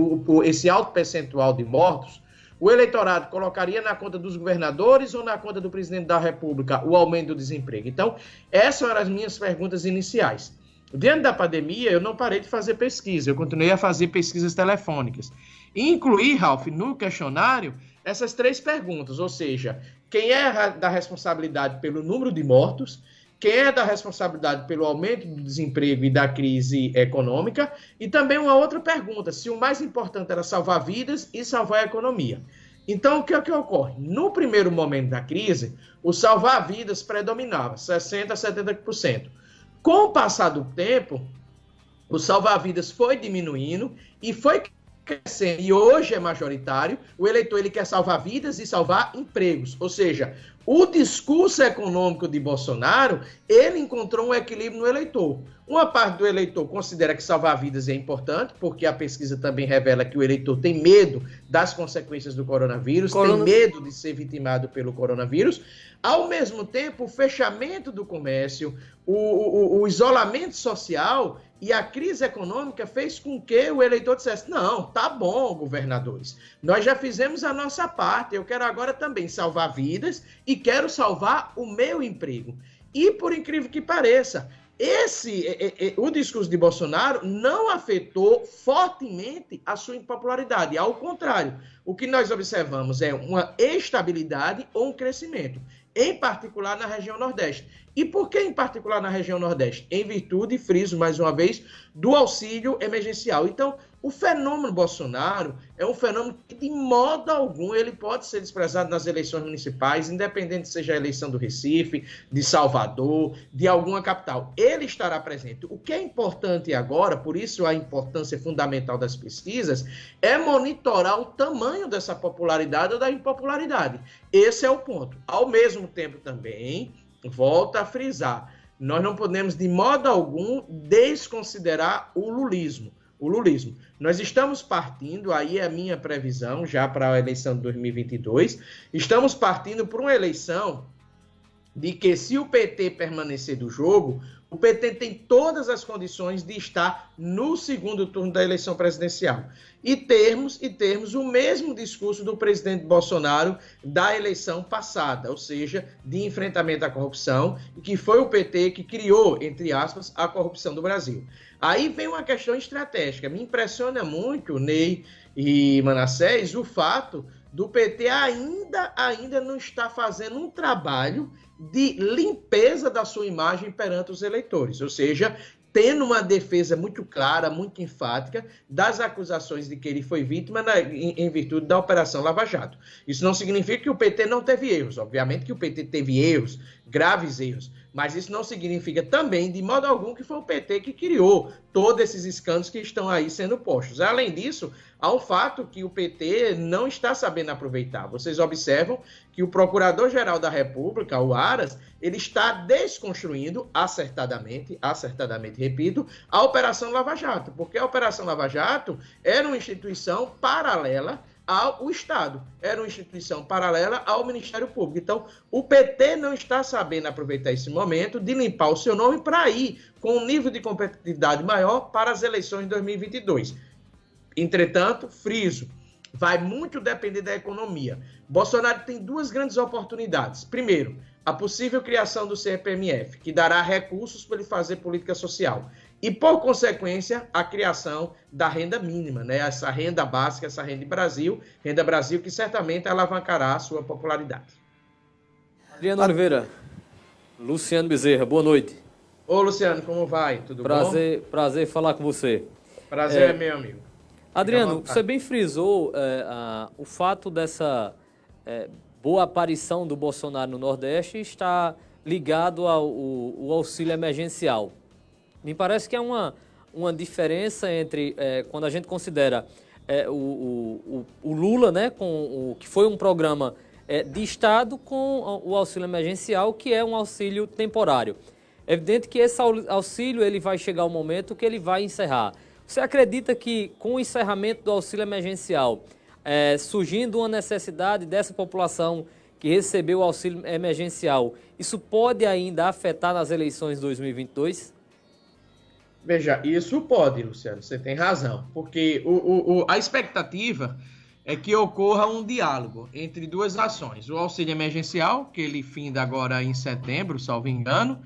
esse alto percentual de mortos. O eleitorado colocaria na conta dos governadores ou na conta do presidente da República o aumento do desemprego. Então, essas eram as minhas perguntas iniciais. Diante da pandemia, eu não parei de fazer pesquisa, eu continuei a fazer pesquisas telefônicas. E incluí, Ralf, no questionário, essas 3 perguntas, ou seja, quem é da responsabilidade pelo número de mortos, quem é da responsabilidade pelo aumento do desemprego e da crise econômica, e também uma outra pergunta, se o mais importante era salvar vidas e salvar a economia. Então, o que é que ocorre? No primeiro momento da crise, o salvar vidas predominava, 60% a 70%. Com o passar do tempo, o salvar-vidas foi diminuindo e foi crescendo. E hoje é majoritário. O eleitor ele quer salvar vidas e salvar empregos. Ou seja, o discurso econômico de Bolsonaro, ele encontrou um equilíbrio no eleitor. Uma parte do eleitor considera que salvar vidas é importante, porque a pesquisa também revela que o eleitor tem medo das consequências do coronavírus, tem medo de ser vitimado pelo coronavírus. Ao mesmo tempo, o fechamento do comércio, o isolamento social e a crise econômica fez com que o eleitor dissesse: não, tá bom, governadores, nós já fizemos a nossa parte, eu quero agora também salvar vidas e quero salvar o meu emprego. E, por incrível que pareça, o discurso de Bolsonaro não afetou fortemente a sua impopularidade. Ao contrário, o que nós observamos é uma estabilidade ou um crescimento, em particular na região Nordeste. E por que em particular na região Nordeste? Em virtude, friso mais uma vez, do auxílio emergencial. Então, o fenômeno Bolsonaro é um fenômeno que, de modo algum, ele pode ser desprezado nas eleições municipais, independente seja a eleição do Recife, de Salvador, de alguma capital. Ele estará presente. O que é importante agora, por isso a importância fundamental das pesquisas, é monitorar o tamanho dessa popularidade ou da impopularidade. Esse é o ponto. Ao mesmo tempo também, volto a frisar, nós não podemos de modo algum desconsiderar o lulismo. Nós estamos partindo, aí é a minha previsão, já para a eleição de 2022, estamos partindo para uma eleição de que, se o PT permanecer do jogo, o PT tem todas as condições de estar no segundo turno da eleição presidencial. E termos o mesmo discurso do presidente Bolsonaro da eleição passada, ou seja, de enfrentamento à corrupção, que foi o PT que criou, entre aspas, a corrupção do Brasil. Aí vem uma questão estratégica. Me impressiona muito, Ney e Manassés, o fato do PT ainda não estar fazendo um trabalho de limpeza da sua imagem perante os eleitores, ou seja, tendo uma defesa muito clara, muito enfática das acusações de que ele foi vítima em virtude da Operação Lava Jato. Isso não significa que o PT não teve erros, obviamente que o PT teve erros, graves erros, mas isso não significa também, de modo algum, que foi o PT que criou todos esses escândalos que estão aí sendo postos. Além disso, há um fato que o PT não está sabendo aproveitar. Vocês observam que o Procurador-Geral da República, o Aras, ele está desconstruindo acertadamente, repito, a Operação Lava Jato, porque a Operação Lava Jato era uma instituição paralela ao Estado, era uma instituição paralela ao Ministério Público. Então, o PT não está sabendo aproveitar esse momento de limpar o seu nome para ir com um nível de competitividade maior para as eleições de 2022. Entretanto, friso, vai muito depender da economia. Bolsonaro tem duas grandes oportunidades. Primeiro, a possível criação do CPMF, que dará recursos para ele fazer política social. E, por consequência, a criação da renda mínima, né? Essa renda básica, essa renda Brasil que certamente alavancará a sua popularidade. Adriano Oliveira, Luciano Bezerra, boa noite. Ô, Luciano, como vai? Tudo bom? Prazer falar com você. Prazer é meu, amigo. Adriano, você bem frisou o fato dessa boa aparição do Bolsonaro no Nordeste está ligado ao auxílio emergencial. Me parece que há uma diferença entre quando a gente considera o Lula, né, com que foi um programa de Estado, com o auxílio emergencial, que é um auxílio temporário. É evidente que esse auxílio ele vai chegar um momento que ele vai encerrar. Você acredita que com o encerramento do auxílio emergencial, surgindo uma necessidade dessa população que recebeu o auxílio emergencial, isso pode ainda afetar nas eleições de 2022? Veja, isso pode, Luciano, você tem razão, porque a expectativa é que ocorra um diálogo entre duas ações. O auxílio emergencial, que ele finda agora em setembro, salvo engano,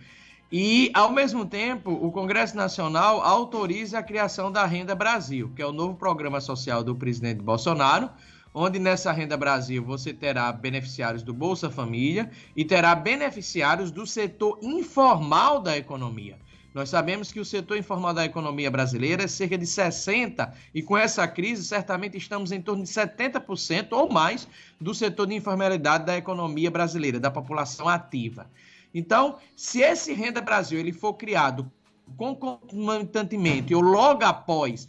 e, ao mesmo tempo, o Congresso Nacional autoriza a criação da Renda Brasil, que é o novo programa social do presidente Bolsonaro, onde nessa Renda Brasil você terá beneficiários do Bolsa Família e terá beneficiários do setor informal da economia. Nós sabemos que o setor informal da economia brasileira é cerca de 60%, e com essa crise, certamente estamos em torno de 70% ou mais do setor de informalidade da economia brasileira, da população ativa. Então, se esse Renda Brasil ele for criado concomitantemente ou logo após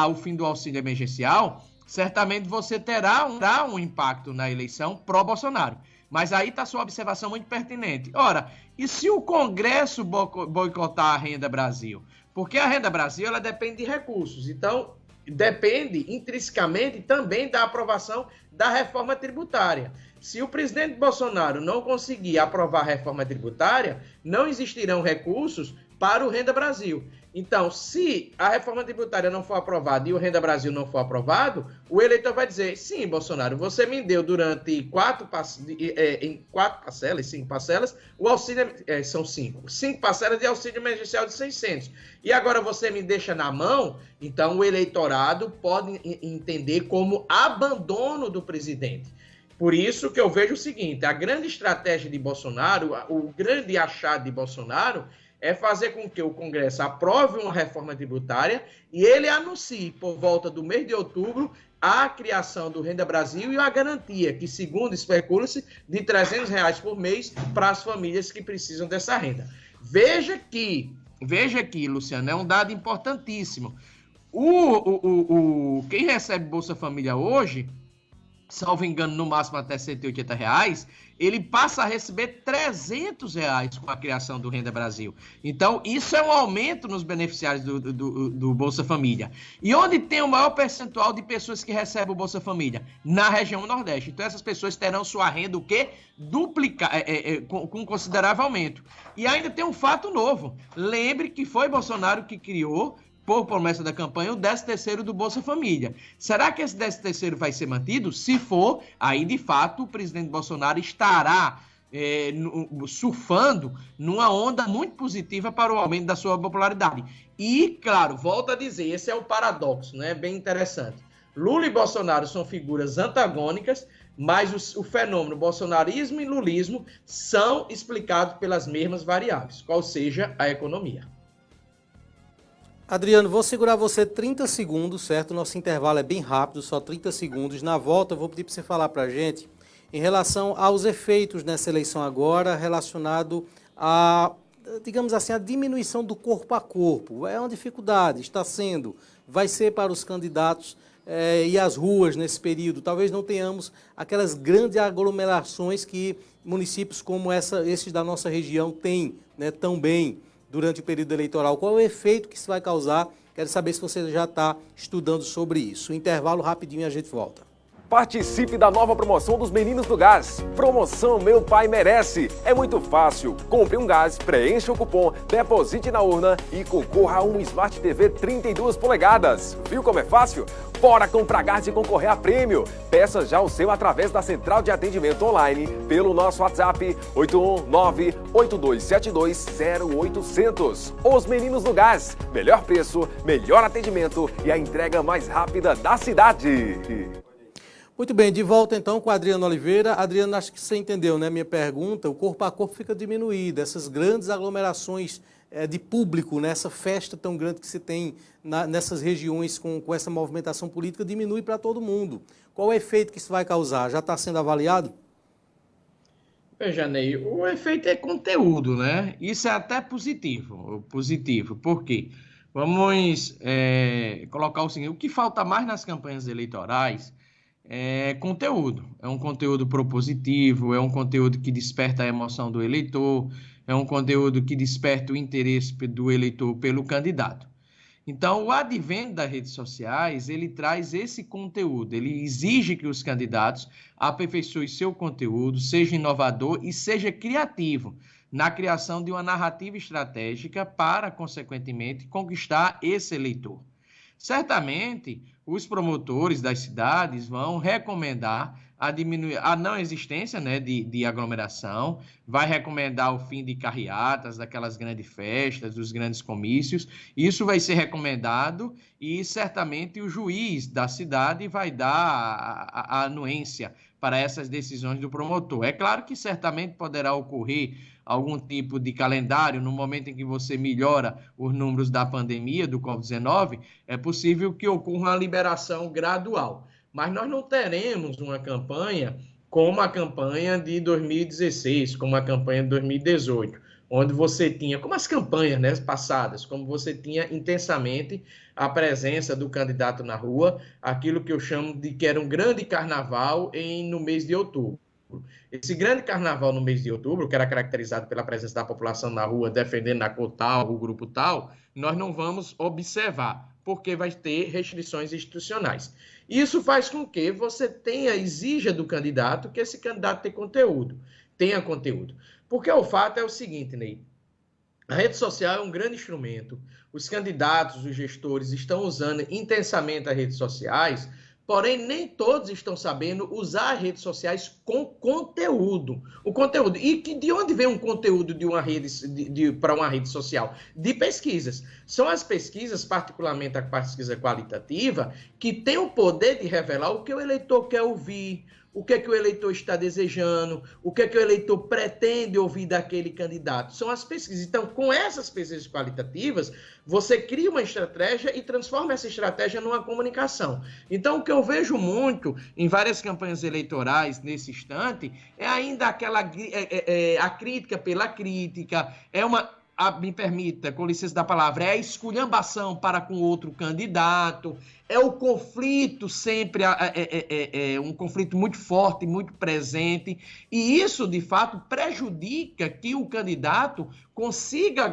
o fim do auxílio emergencial, certamente você terá um impacto na eleição pró-Bolsonaro. Mas aí está sua observação muito pertinente. Ora, e se o Congresso boicotar a Renda Brasil? Porque a Renda Brasil ela depende de recursos. Então, depende intrinsecamente também da aprovação da reforma tributária. Se o presidente Bolsonaro não conseguir aprovar a reforma tributária, não existirão recursos para o Renda Brasil. Então, se a reforma tributária não for aprovada e o Renda Brasil não for aprovado, o eleitor vai dizer, sim, Bolsonaro, você me deu durante em quatro parcelas, 5 parcelas, o auxílio, são 5 parcelas de auxílio emergencial de 600. E agora você me deixa na mão, então o eleitorado pode entender como abandono do presidente. Por isso que eu vejo o seguinte, a grande estratégia de Bolsonaro, o grande achado de Bolsonaro é fazer com que o Congresso aprove uma reforma tributária e ele anuncie, por volta do mês de outubro, a criação do Renda Brasil e a garantia, que segundo especula-se, de R$300 por mês para as famílias que precisam dessa renda. Veja aqui, Luciano, é um dado importantíssimo. Quem recebe Bolsa Família hoje, salvo engano, no máximo até R$180, ele passa a receber R$300 com a criação do Renda Brasil. Então, isso é um aumento nos beneficiários do Bolsa Família. E onde tem o maior percentual de pessoas que recebem o Bolsa Família? Na região Nordeste. Então, essas pessoas terão sua renda, o quê? Com considerável aumento. E ainda tem um fato novo. Lembre que foi Bolsonaro que criou, por promessa da campanha, o 13º do Bolsa Família. Será que esse 13º vai ser mantido? Se for, aí de fato o presidente Bolsonaro estará surfando numa onda muito positiva para o aumento da sua popularidade. E, claro, volto a dizer, esse é o paradoxo, né? Bem interessante. Lula e Bolsonaro são figuras antagônicas, mas o fenômeno bolsonarismo e lulismo são explicados pelas mesmas variáveis, qual seja a economia. Adriano, vou segurar você 30 segundos, certo? Nosso intervalo é bem rápido, só 30 segundos. Na volta, eu vou pedir para você falar para a gente em relação aos efeitos nessa eleição agora, relacionado a, digamos assim, a diminuição do corpo a corpo. É uma dificuldade, está sendo, vai ser para os candidatos e as ruas nesse período. Talvez não tenhamos aquelas grandes aglomerações que municípios como esses da nossa região têm, né, também, durante o período eleitoral. Qual é o efeito que isso vai causar? Quero saber se você já está estudando sobre isso. Intervalo rapidinho e a gente volta. Participe da nova promoção dos Meninos do Gás. Promoção Meu Pai Merece. É muito fácil. Compre um gás, preencha o cupom, deposite na urna e concorra a um Smart TV 32 polegadas. Viu como é fácil? Bora comprar gás e concorrer a prêmio. Peça já o seu através da central de atendimento online pelo nosso WhatsApp 819-8272-0800. Os Meninos do Gás. Melhor preço, melhor atendimento e a entrega mais rápida da cidade. Muito bem, de volta então com a Adriana Oliveira. Adriana, acho que você entendeu, né, minha pergunta. O corpo a corpo fica diminuído, essas grandes aglomerações de público, né, essa festa tão grande que se tem nessas regiões com essa movimentação política diminui para todo mundo. Qual é o efeito que isso vai causar? Já está sendo avaliado? Veja, Ney, o efeito é conteúdo, né? Isso é até positivo. Por quê? Vamos colocar o seguinte, o que falta mais nas campanhas eleitorais é conteúdo. É um conteúdo propositivo, é um conteúdo que desperta a emoção do eleitor, é um conteúdo que desperta o interesse do eleitor pelo candidato. Então, o advento das redes sociais, ele traz esse conteúdo, ele exige que os candidatos aperfeiçoem seu conteúdo, seja inovador e seja criativo na criação de uma narrativa estratégica para, consequentemente, conquistar esse eleitor. Certamente, os promotores das cidades vão recomendar a não existência, né, de aglomeração, vai recomendar o fim de carreatas, daquelas grandes festas, dos grandes comícios. Isso vai ser recomendado e certamente o juiz da cidade vai dar a anuência para essas decisões do promotor. É claro que certamente poderá ocorrer algum tipo de calendário no momento em que você melhora os números da pandemia do Covid-19, é possível que ocorra uma liberação gradual. Mas nós não teremos uma campanha como a campanha de 2016, como a campanha de 2018, onde você tinha, como as campanhas, né, passadas, como você tinha intensamente a presença do candidato na rua, aquilo que eu chamo de que era um grande carnaval no mês de outubro. Esse grande carnaval no mês de outubro, que era caracterizado pela presença da população na rua defendendo a cor tal, o grupo tal, nós não vamos observar, porque vai ter restrições institucionais. Isso faz com que você exija do candidato que esse candidato tenha conteúdo. Porque o fato é o seguinte, Ney, a rede social é um grande instrumento, os candidatos, os gestores estão usando intensamente as redes sociais, porém, nem todos estão sabendo usar as redes sociais com conteúdo. O conteúdo. E de onde vem um conteúdo de uma rede para uma rede social? De pesquisas. São as pesquisas, particularmente a pesquisa qualitativa, que tem o poder de revelar o que o eleitor quer ouvir, o que é que o eleitor está desejando, o que é que o eleitor pretende ouvir daquele candidato. São as pesquisas. Então, com essas pesquisas qualitativas, você cria uma estratégia e transforma essa estratégia numa comunicação. Então, o que eu vejo muito em várias campanhas eleitorais nesse instante é ainda a crítica pela crítica, me permita, com licença da palavra, é a esculhambação para com outro candidato, é o conflito sempre, um conflito muito forte, muito presente, e isso, de fato, prejudica que o candidato consiga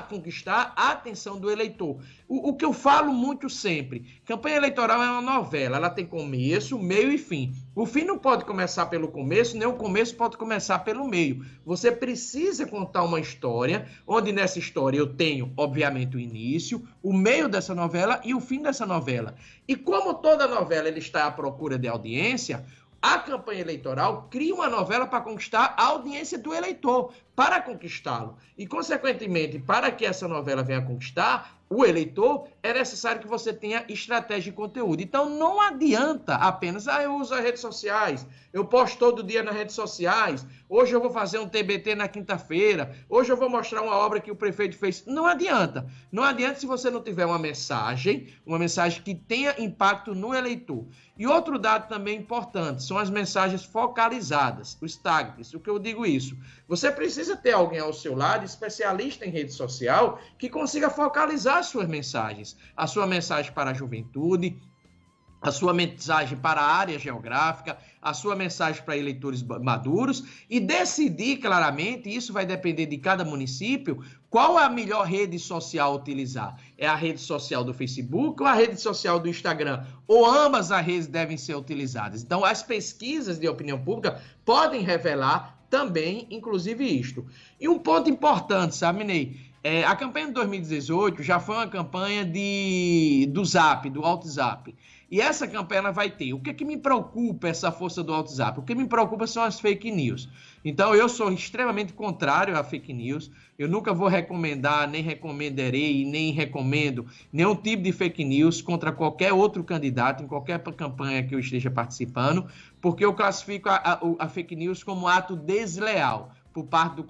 conquistar a atenção do eleitor. O que eu falo muito sempre, campanha eleitoral é uma novela, ela tem começo, meio e fim. O fim não pode começar pelo começo, nem o começo pode começar pelo meio. Você precisa contar uma história, onde nessa história eu tenho, obviamente, o início, o meio dessa novela e o fim dessa novela. E como toda novela ele está à procura de audiência, a campanha eleitoral cria uma novela para conquistar a audiência do eleitor, para conquistá-lo. E, consequentemente, para que essa novela venha conquistar o eleitor, é necessário que você tenha estratégia e conteúdo. Então, não adianta apenas, eu uso as redes sociais, eu posto todo dia nas redes sociais, hoje eu vou fazer um TBT na quinta-feira, hoje eu vou mostrar uma obra que o prefeito fez. Não adianta. Não adianta se você não tiver uma mensagem que tenha impacto no eleitor. E outro dado também importante, são as mensagens focalizadas, os tags. O que eu digo isso? Você precisa ter alguém ao seu lado, especialista em rede social, que consiga focalizar as suas mensagens. A sua mensagem para a juventude, a sua mensagem para a área geográfica, a sua mensagem para eleitores maduros e decidir claramente, isso vai depender de cada município, qual é a melhor rede social a utilizar. É a rede social do Facebook ou a rede social do Instagram? Ou ambas as redes devem ser utilizadas? Então, as pesquisas de opinião pública podem revelar também, inclusive, isto. E um ponto importante, sabe, Ney? A campanha de 2018 já foi uma campanha do Zap, do WhatsApp. E essa campanha vai ter. O que é que me preocupa essa força do WhatsApp? O que me preocupa são as fake news. Então, eu sou extremamente contrário a fake news. Eu nunca vou recomendar, nem recomendarei, nem recomendo nenhum tipo de fake news contra qualquer outro candidato, em qualquer campanha que eu esteja participando, porque eu classifico a fake news como ato desleal por parte do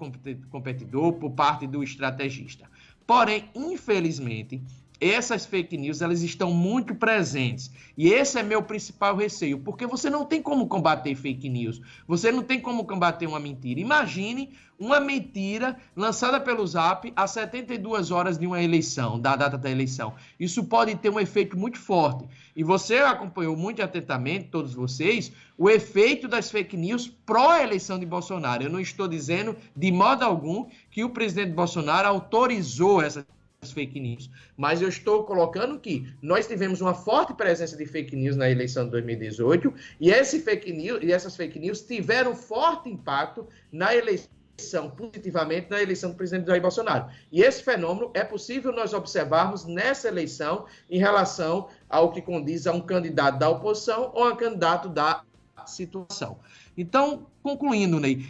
competidor, por parte do estrategista. Porém, infelizmente, essas fake news, elas estão muito presentes. E esse é meu principal receio, porque você não tem como combater fake news. Você não tem como combater uma mentira. Imagine uma mentira lançada pelo Zap a 72 horas de uma eleição, da data da eleição. Isso pode ter um efeito muito forte. E você acompanhou muito atentamente, todos vocês, o efeito das fake news pró-eleição de Bolsonaro. Eu não estou dizendo, de modo algum, que o presidente Bolsonaro autorizou essas fake news, mas eu estou colocando que nós tivemos uma forte presença de fake news na eleição de 2018 e essas fake news tiveram forte impacto na eleição, positivamente na eleição do presidente Jair Bolsonaro. E esse fenômeno é possível nós observarmos nessa eleição em relação ao que condiz a um candidato da oposição ou a um candidato da situação. Então, concluindo, Ney,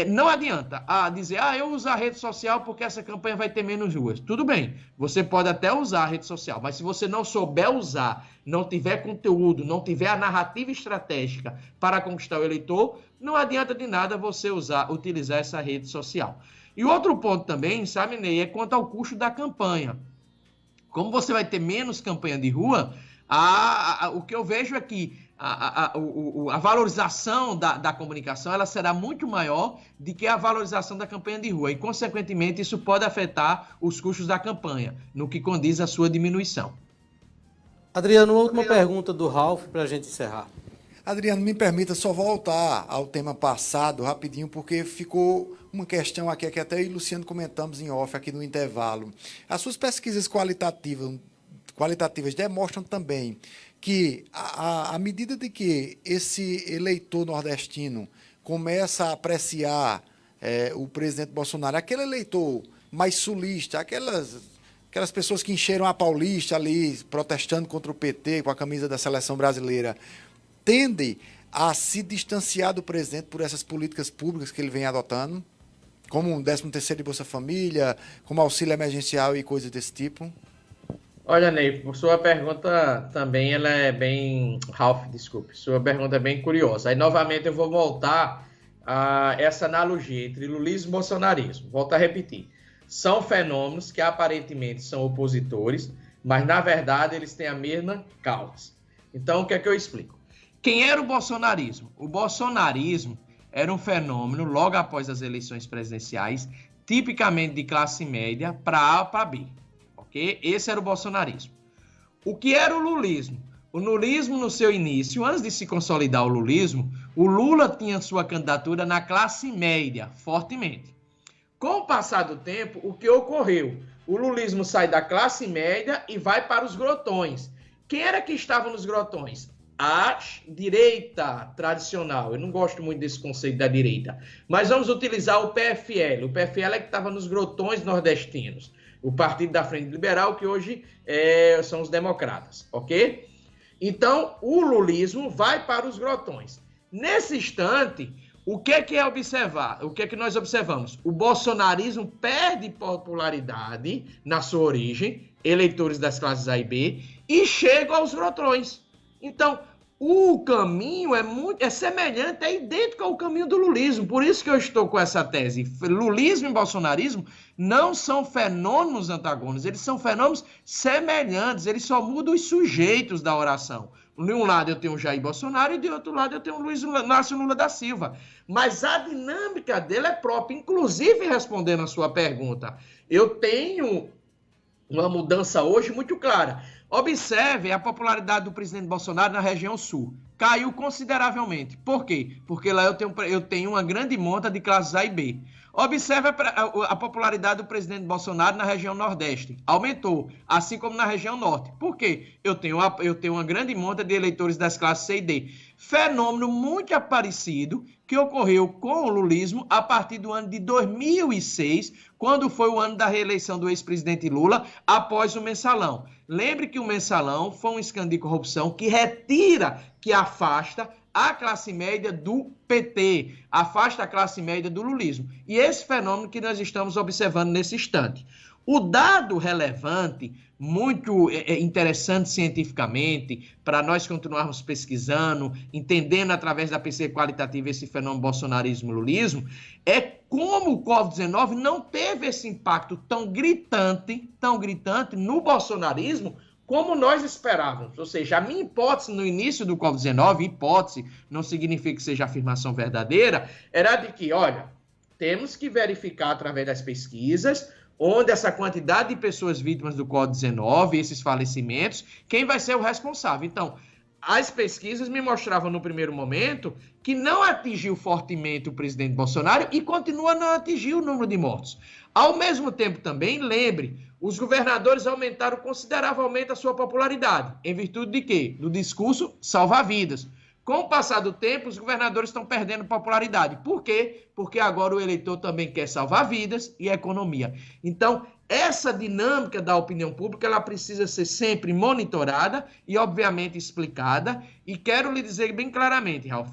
não adianta dizer, eu uso a rede social porque essa campanha vai ter menos ruas. Tudo bem, você pode até usar a rede social, mas se você não souber usar, não tiver conteúdo, não tiver a narrativa estratégica para conquistar o eleitor, não adianta de nada você utilizar essa rede social. E outro ponto também, sabe, Ney, é quanto ao custo da campanha. Como você vai ter menos campanha de rua, o que eu vejo é que a valorização da comunicação ela será muito maior do que a valorização da campanha de rua e, consequentemente, isso pode afetar os custos da campanha, no que condiz a sua diminuição. Adriano, uma última pergunta do Ralf para a gente encerrar. Adriano, me permita só voltar ao tema passado rapidinho, porque ficou uma questão aqui que até eu e Luciano comentamos em off aqui no intervalo. As suas pesquisas qualitativas demonstram também que, à medida de que esse eleitor nordestino começa a apreciar o presidente Bolsonaro, aquele eleitor mais sulista, aquelas pessoas que encheram a Paulista ali, protestando contra o PT com a camisa da seleção brasileira, tende a se distanciar do presidente por essas políticas públicas que ele vem adotando, como um 13º de Bolsa Família, como auxílio emergencial e coisas desse tipo? Olha, Ney, sua pergunta também ela é bem... Ralf, desculpe. Sua pergunta é bem curiosa. Aí, novamente, eu vou voltar a essa analogia entre lulismo e bolsonarismo. Volto a repetir. São fenômenos que aparentemente são opositores, mas, na verdade, eles têm a mesma causa. Então, o que é que eu explico? Quem era o bolsonarismo? O bolsonarismo era um fenômeno, logo após as eleições presidenciais, tipicamente de classe média para A para B. Okay? Esse era o bolsonarismo. O que era o lulismo? O lulismo, no seu início, antes de se consolidar o lulismo, o Lula tinha sua candidatura na classe média, fortemente. Com o passar do tempo, o que ocorreu? O lulismo sai da classe média e vai para os grotões. Quem era que estava nos grotões? A direita tradicional. Eu não gosto muito desse conceito da direita. Mas vamos utilizar o PFL. O PFL é que estava nos grotões nordestinos. O Partido da Frente Liberal, que hoje são os democratas, ok? Então, o lulismo vai para os grotões. Nesse instante, o que é observar? O que é que nós observamos? O bolsonarismo perde popularidade na sua origem, eleitores das classes A e B, e chega aos grotões. Então, o caminho é semelhante, é idêntico ao caminho do lulismo. Por isso que eu estou com essa tese. Lulismo e bolsonarismo não são fenômenos antagônicos, eles são fenômenos semelhantes, eles só mudam os sujeitos da oração. De um lado eu tenho o Jair Bolsonaro e de outro lado eu tenho o Luiz Inácio Lula da Silva. Mas a dinâmica dele é própria. Inclusive, respondendo a sua pergunta, eu tenho uma mudança hoje muito clara. Observe a popularidade do presidente Bolsonaro na região sul. Caiu consideravelmente. Por quê? Porque lá eu tenho uma grande monta de classes A e B. Observe a popularidade do presidente Bolsonaro na região nordeste. Aumentou, assim como na região norte. Por quê? Eu tenho uma grande monta de eleitores das classes C e D. Fenômeno muito parecido que ocorreu com o lulismo a partir do ano de 2006, quando foi o ano da reeleição do ex-presidente Lula, após o mensalão. Lembre que o mensalão foi um escândalo de corrupção que retira, que afasta a classe média do PT, afasta a classe média do lulismo. E esse fenômeno que nós estamos observando nesse instante. O dado relevante, muito interessante cientificamente, para nós continuarmos pesquisando, entendendo através da pesquisa qualitativa esse fenômeno bolsonarismo-lulismo, é como o Covid-19 não teve esse impacto tão gritante no bolsonarismo, como nós esperávamos. Ou seja, a minha hipótese no início do Covid-19, hipótese não significa que seja afirmação verdadeira, era de que, olha, temos que verificar através das pesquisas onde essa quantidade de pessoas vítimas do Covid-19, esses falecimentos, quem vai ser o responsável. Então, as pesquisas me mostravam no primeiro momento que não atingiu fortemente o presidente Bolsonaro e continua a não atingir o número de mortos. Ao mesmo tempo também, lembre, os governadores aumentaram consideravelmente a sua popularidade. Em virtude de quê? Do discurso salvar vidas. Com o passar do tempo, os governadores estão perdendo popularidade. Por quê? Porque agora o eleitor também quer salvar vidas e a economia. Então, essa dinâmica da opinião pública, ela precisa ser sempre monitorada e, obviamente, explicada. E quero lhe dizer bem claramente, Ralf,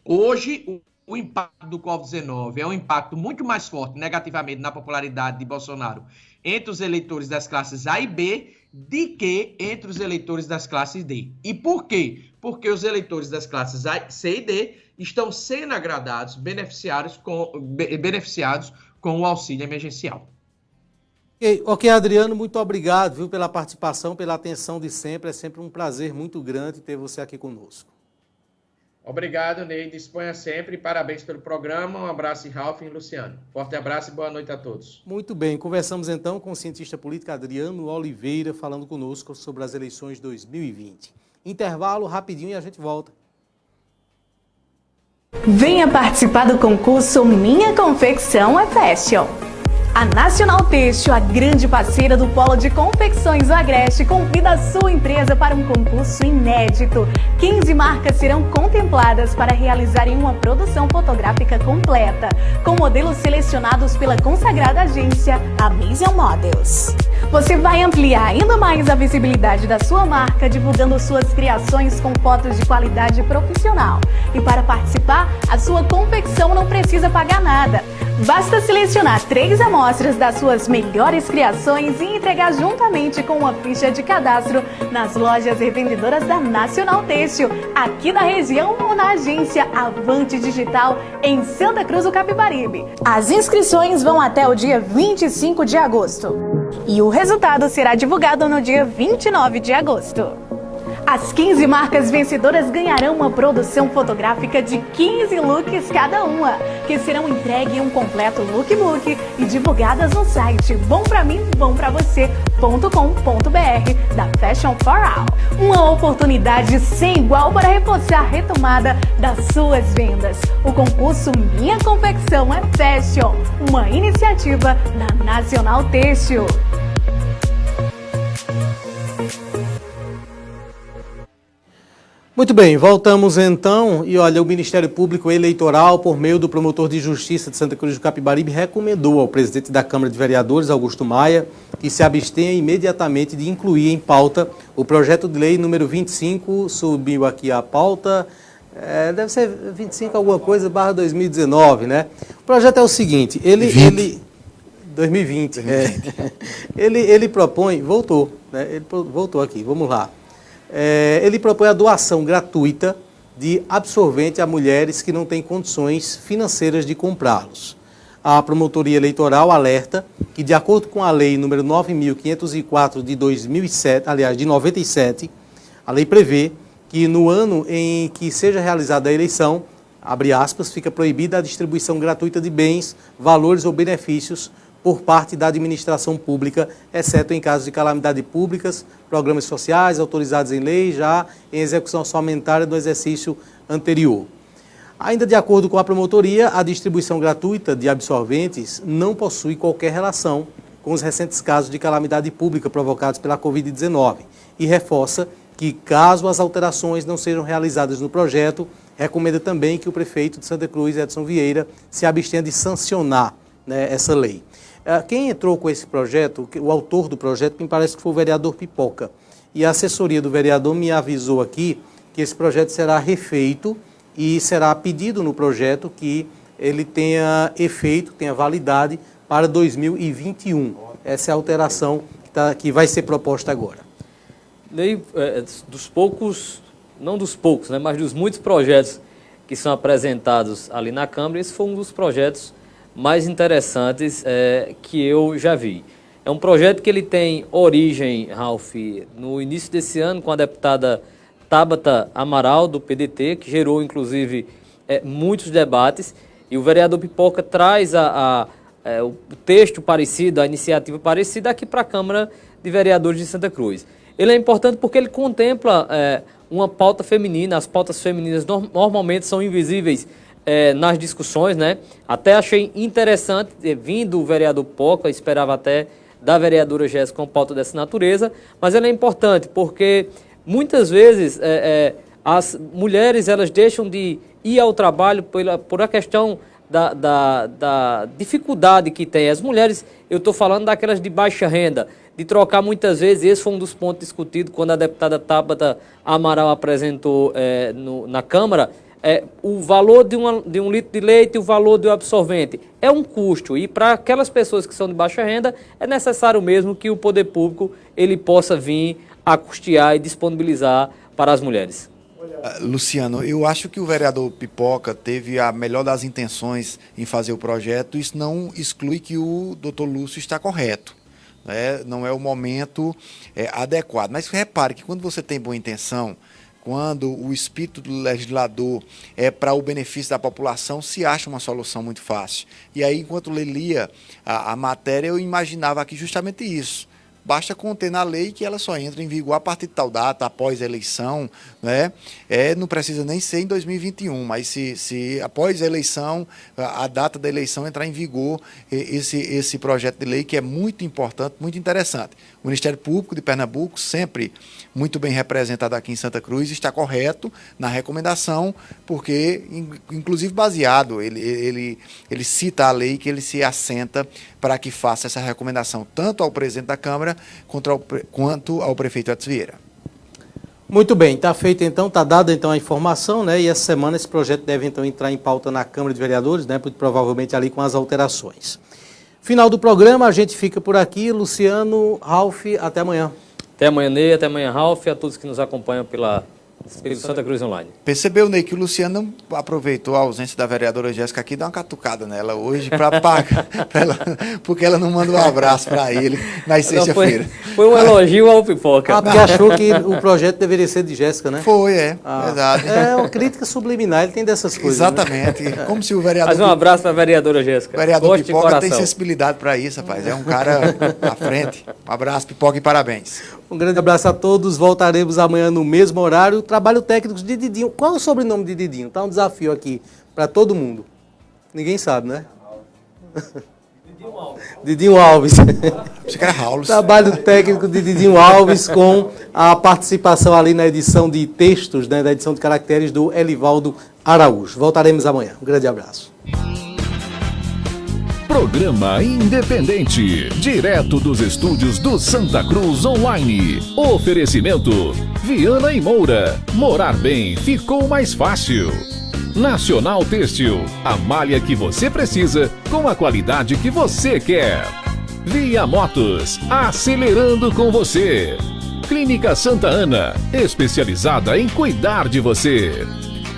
hoje o impacto do Covid-19 é um impacto muito mais forte negativamente na popularidade de Bolsonaro entre os eleitores das classes A e B de que entre os eleitores das classes D. E por quê? Porque os eleitores das classes A, C e D estão sendo agradados, beneficiados com o auxílio emergencial. Ok, Adriano, muito obrigado, viu, pela participação, pela atenção de sempre. É sempre um prazer muito grande ter você aqui conosco. Obrigado, Ney. Disponha sempre. Parabéns pelo programa. Um abraço em Ralf e em Luciano. Forte abraço e boa noite a todos. Muito bem. Conversamos então com o cientista político Adriano Oliveira, falando conosco sobre as eleições 2020. Intervalo rapidinho e a gente volta. Venha participar do concurso Minha Confecção é Fashion. A Nacional Têxtil, a grande parceira do Polo de Confecções do Agreste, convida a sua empresa para um concurso inédito. 15 marcas serão contempladas para realizarem uma produção fotográfica completa, com modelos selecionados pela consagrada agência Amazing Models. Você vai ampliar ainda mais a visibilidade da sua marca, divulgando suas criações com fotos de qualidade profissional. E para participar, a sua confecção não precisa pagar nada. Basta selecionar 3 amostras das suas melhores criações e entregar juntamente com uma ficha de cadastro nas lojas revendedoras da Nacional Têxtil, aqui na região ou na agência Avante Digital, em Santa Cruz do Capibaribe. As inscrições vão até o dia 25 de agosto e o resultado será divulgado no dia 29 de agosto. As 15 marcas vencedoras ganharão uma produção fotográfica de 15 looks cada uma, que serão entregues em um completo lookbook e divulgadas no site bompramim.com.br da Fashion for All. Uma oportunidade sem igual para reforçar a retomada das suas vendas. O concurso Minha Confecção é Fashion, uma iniciativa da Nacional Têxtil. Muito bem, voltamos então e olha, o Ministério Público Eleitoral, por meio do promotor de Justiça de Santa Cruz do Capibaribe, recomendou ao presidente da Câmara de Vereadores, Augusto Maia, que se abstenha imediatamente de incluir em pauta o projeto de lei número 25, subiu aqui a pauta, deve ser 25 alguma coisa, /2019, né? O projeto é o seguinte, ele 2020. Ele propõe, voltou, né? Ele voltou aqui, vamos lá. Ele propõe a doação gratuita de absorvente a mulheres que não têm condições financeiras de comprá-los. A Promotoria Eleitoral alerta que, de acordo com a Lei número 9.504 de 2007, aliás, de 97, a lei prevê que no ano em que seja realizada a eleição, abre aspas, fica proibida a distribuição gratuita de bens, valores ou benefícios por parte da administração pública, exceto em casos de calamidade públicas, programas sociais autorizados em lei, já em execução orçamentária do exercício anterior. Ainda de acordo com a promotoria, a distribuição gratuita de absorventes não possui qualquer relação com os recentes casos de calamidade pública provocados pela Covid-19 e reforça que, caso as alterações não sejam realizadas no projeto, recomenda também que o prefeito de Santa Cruz, Edson Vieira, se abstenha de sancionar, né, essa lei. Quem entrou com esse projeto, o autor do projeto, me parece que foi o vereador Pipoca. E a assessoria do vereador me avisou aqui que esse projeto será refeito e será pedido no projeto que ele tenha efeito, tenha validade para 2021. Essa é a alteração que vai ser proposta agora. Dos poucos, não dos poucos, né, mas dos muitos projetos que são apresentados ali na Câmara, esse foi um dos projetos mais interessantes que eu já vi. É um projeto que ele tem origem, Ralf, no início desse ano com a deputada Tabata Amaral, do PDT, que gerou, inclusive, muitos debates, e o vereador Pipoca traz o texto parecido, a iniciativa parecida aqui para a Câmara de Vereadores de Santa Cruz. Ele é importante porque ele contempla uma pauta feminina. As pautas femininas normalmente são invisíveis nas discussões, né? Até achei interessante, vindo o vereador Pipoca, esperava até da vereadora Jéssica uma pauta dessa natureza, mas ela é importante porque muitas vezes as mulheres elas deixam de ir ao trabalho por a questão da dificuldade que tem. As mulheres, eu estou falando daquelas de baixa renda, de trocar muitas vezes, esse foi um dos pontos discutidos quando a deputada Tabata Amaral apresentou na Câmara, o valor de um litro de leite e o valor do absorvente. É um custo e para aquelas pessoas que são de baixa renda é necessário mesmo que o poder público ele possa vir a custear e disponibilizar para as mulheres. Luciano, eu acho que o vereador Pipoca teve a melhor das intenções em fazer o projeto. Isso não exclui que o doutor Lúcio está correto, né? Não é o momento adequado. Mas repare que quando você tem boa intenção, quando o espírito do legislador é para o benefício da população, se acha uma solução muito fácil. E aí, enquanto eu lia a matéria, eu imaginava aqui justamente isso. Basta conter na lei que ela só entra em vigor a partir de tal data, após a eleição, né? Não precisa nem ser em 2021, mas se após a eleição, a data da eleição entrar em vigor, esse projeto de lei que é muito importante, muito interessante. O Ministério Público de Pernambuco, sempre muito bem representado aqui em Santa Cruz, está correto na recomendação, porque, inclusive baseado, ele cita a lei que ele se assenta para que faça essa recomendação, tanto ao presidente da Câmara quanto ao prefeito Edson Vieira. Muito bem, está feita então, está dada então a informação, né? E essa semana esse projeto deve então entrar em pauta na Câmara de Vereadores, né? Provavelmente ali com as alterações. Final do programa, a gente fica por aqui. Luciano, Ralf, até amanhã. Até amanhã, Ney, até amanhã, Ralf, a todos que nos acompanham pela Santa Cruz Online. Percebeu, Ney, que o Luciano aproveitou a ausência da vereadora Jéssica aqui e deu uma catucada nela hoje para pagar, porque ela não manda um abraço para ele na sexta-feira. Foi um elogio ao Pipoca. Porque achou que o projeto deveria ser de Jéssica, né? Foi, verdade. É uma crítica subliminar, ele tem dessas coisas. Exatamente. Né? Como se o vereador... Mas um abraço para a vereadora Jéssica. O vereador Pipoca tem sensibilidade para isso, rapaz. É um cara à frente. Um abraço, Pipoca, e parabéns. Um grande abraço a todos. Voltaremos amanhã no mesmo horário. Trabalho técnico de Didinho. Qual é o sobrenome de Didinho? Tá um desafio aqui para todo mundo. Ninguém sabe, né? Didinho Alves. Trabalho técnico de Didinho Alves com a participação ali na edição de textos, né, da edição de caracteres do Elivaldo Araújo. Voltaremos amanhã. Um grande abraço. Programa Independente, direto dos estúdios do Santa Cruz Online. Oferecimento: Viana e Moura. Morar bem ficou mais fácil. Nacional Têxtil, a malha que você precisa com a qualidade que você quer. Via Motos, acelerando com você. Clínica Santa Ana, especializada em cuidar de você.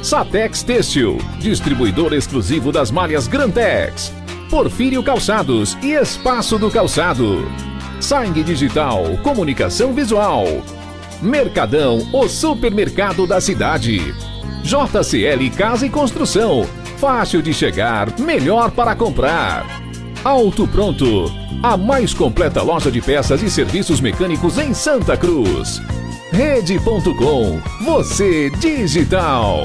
Satex Têxtil, distribuidor exclusivo das malhas Grantex. Porfírio Calçados e Espaço do Calçado. Sangue Digital, comunicação visual. Mercadão, o supermercado da cidade. JCL Casa e Construção, fácil de chegar, melhor para comprar. Auto Pronto, a mais completa loja de peças e serviços mecânicos em Santa Cruz. Rede.com, você digital.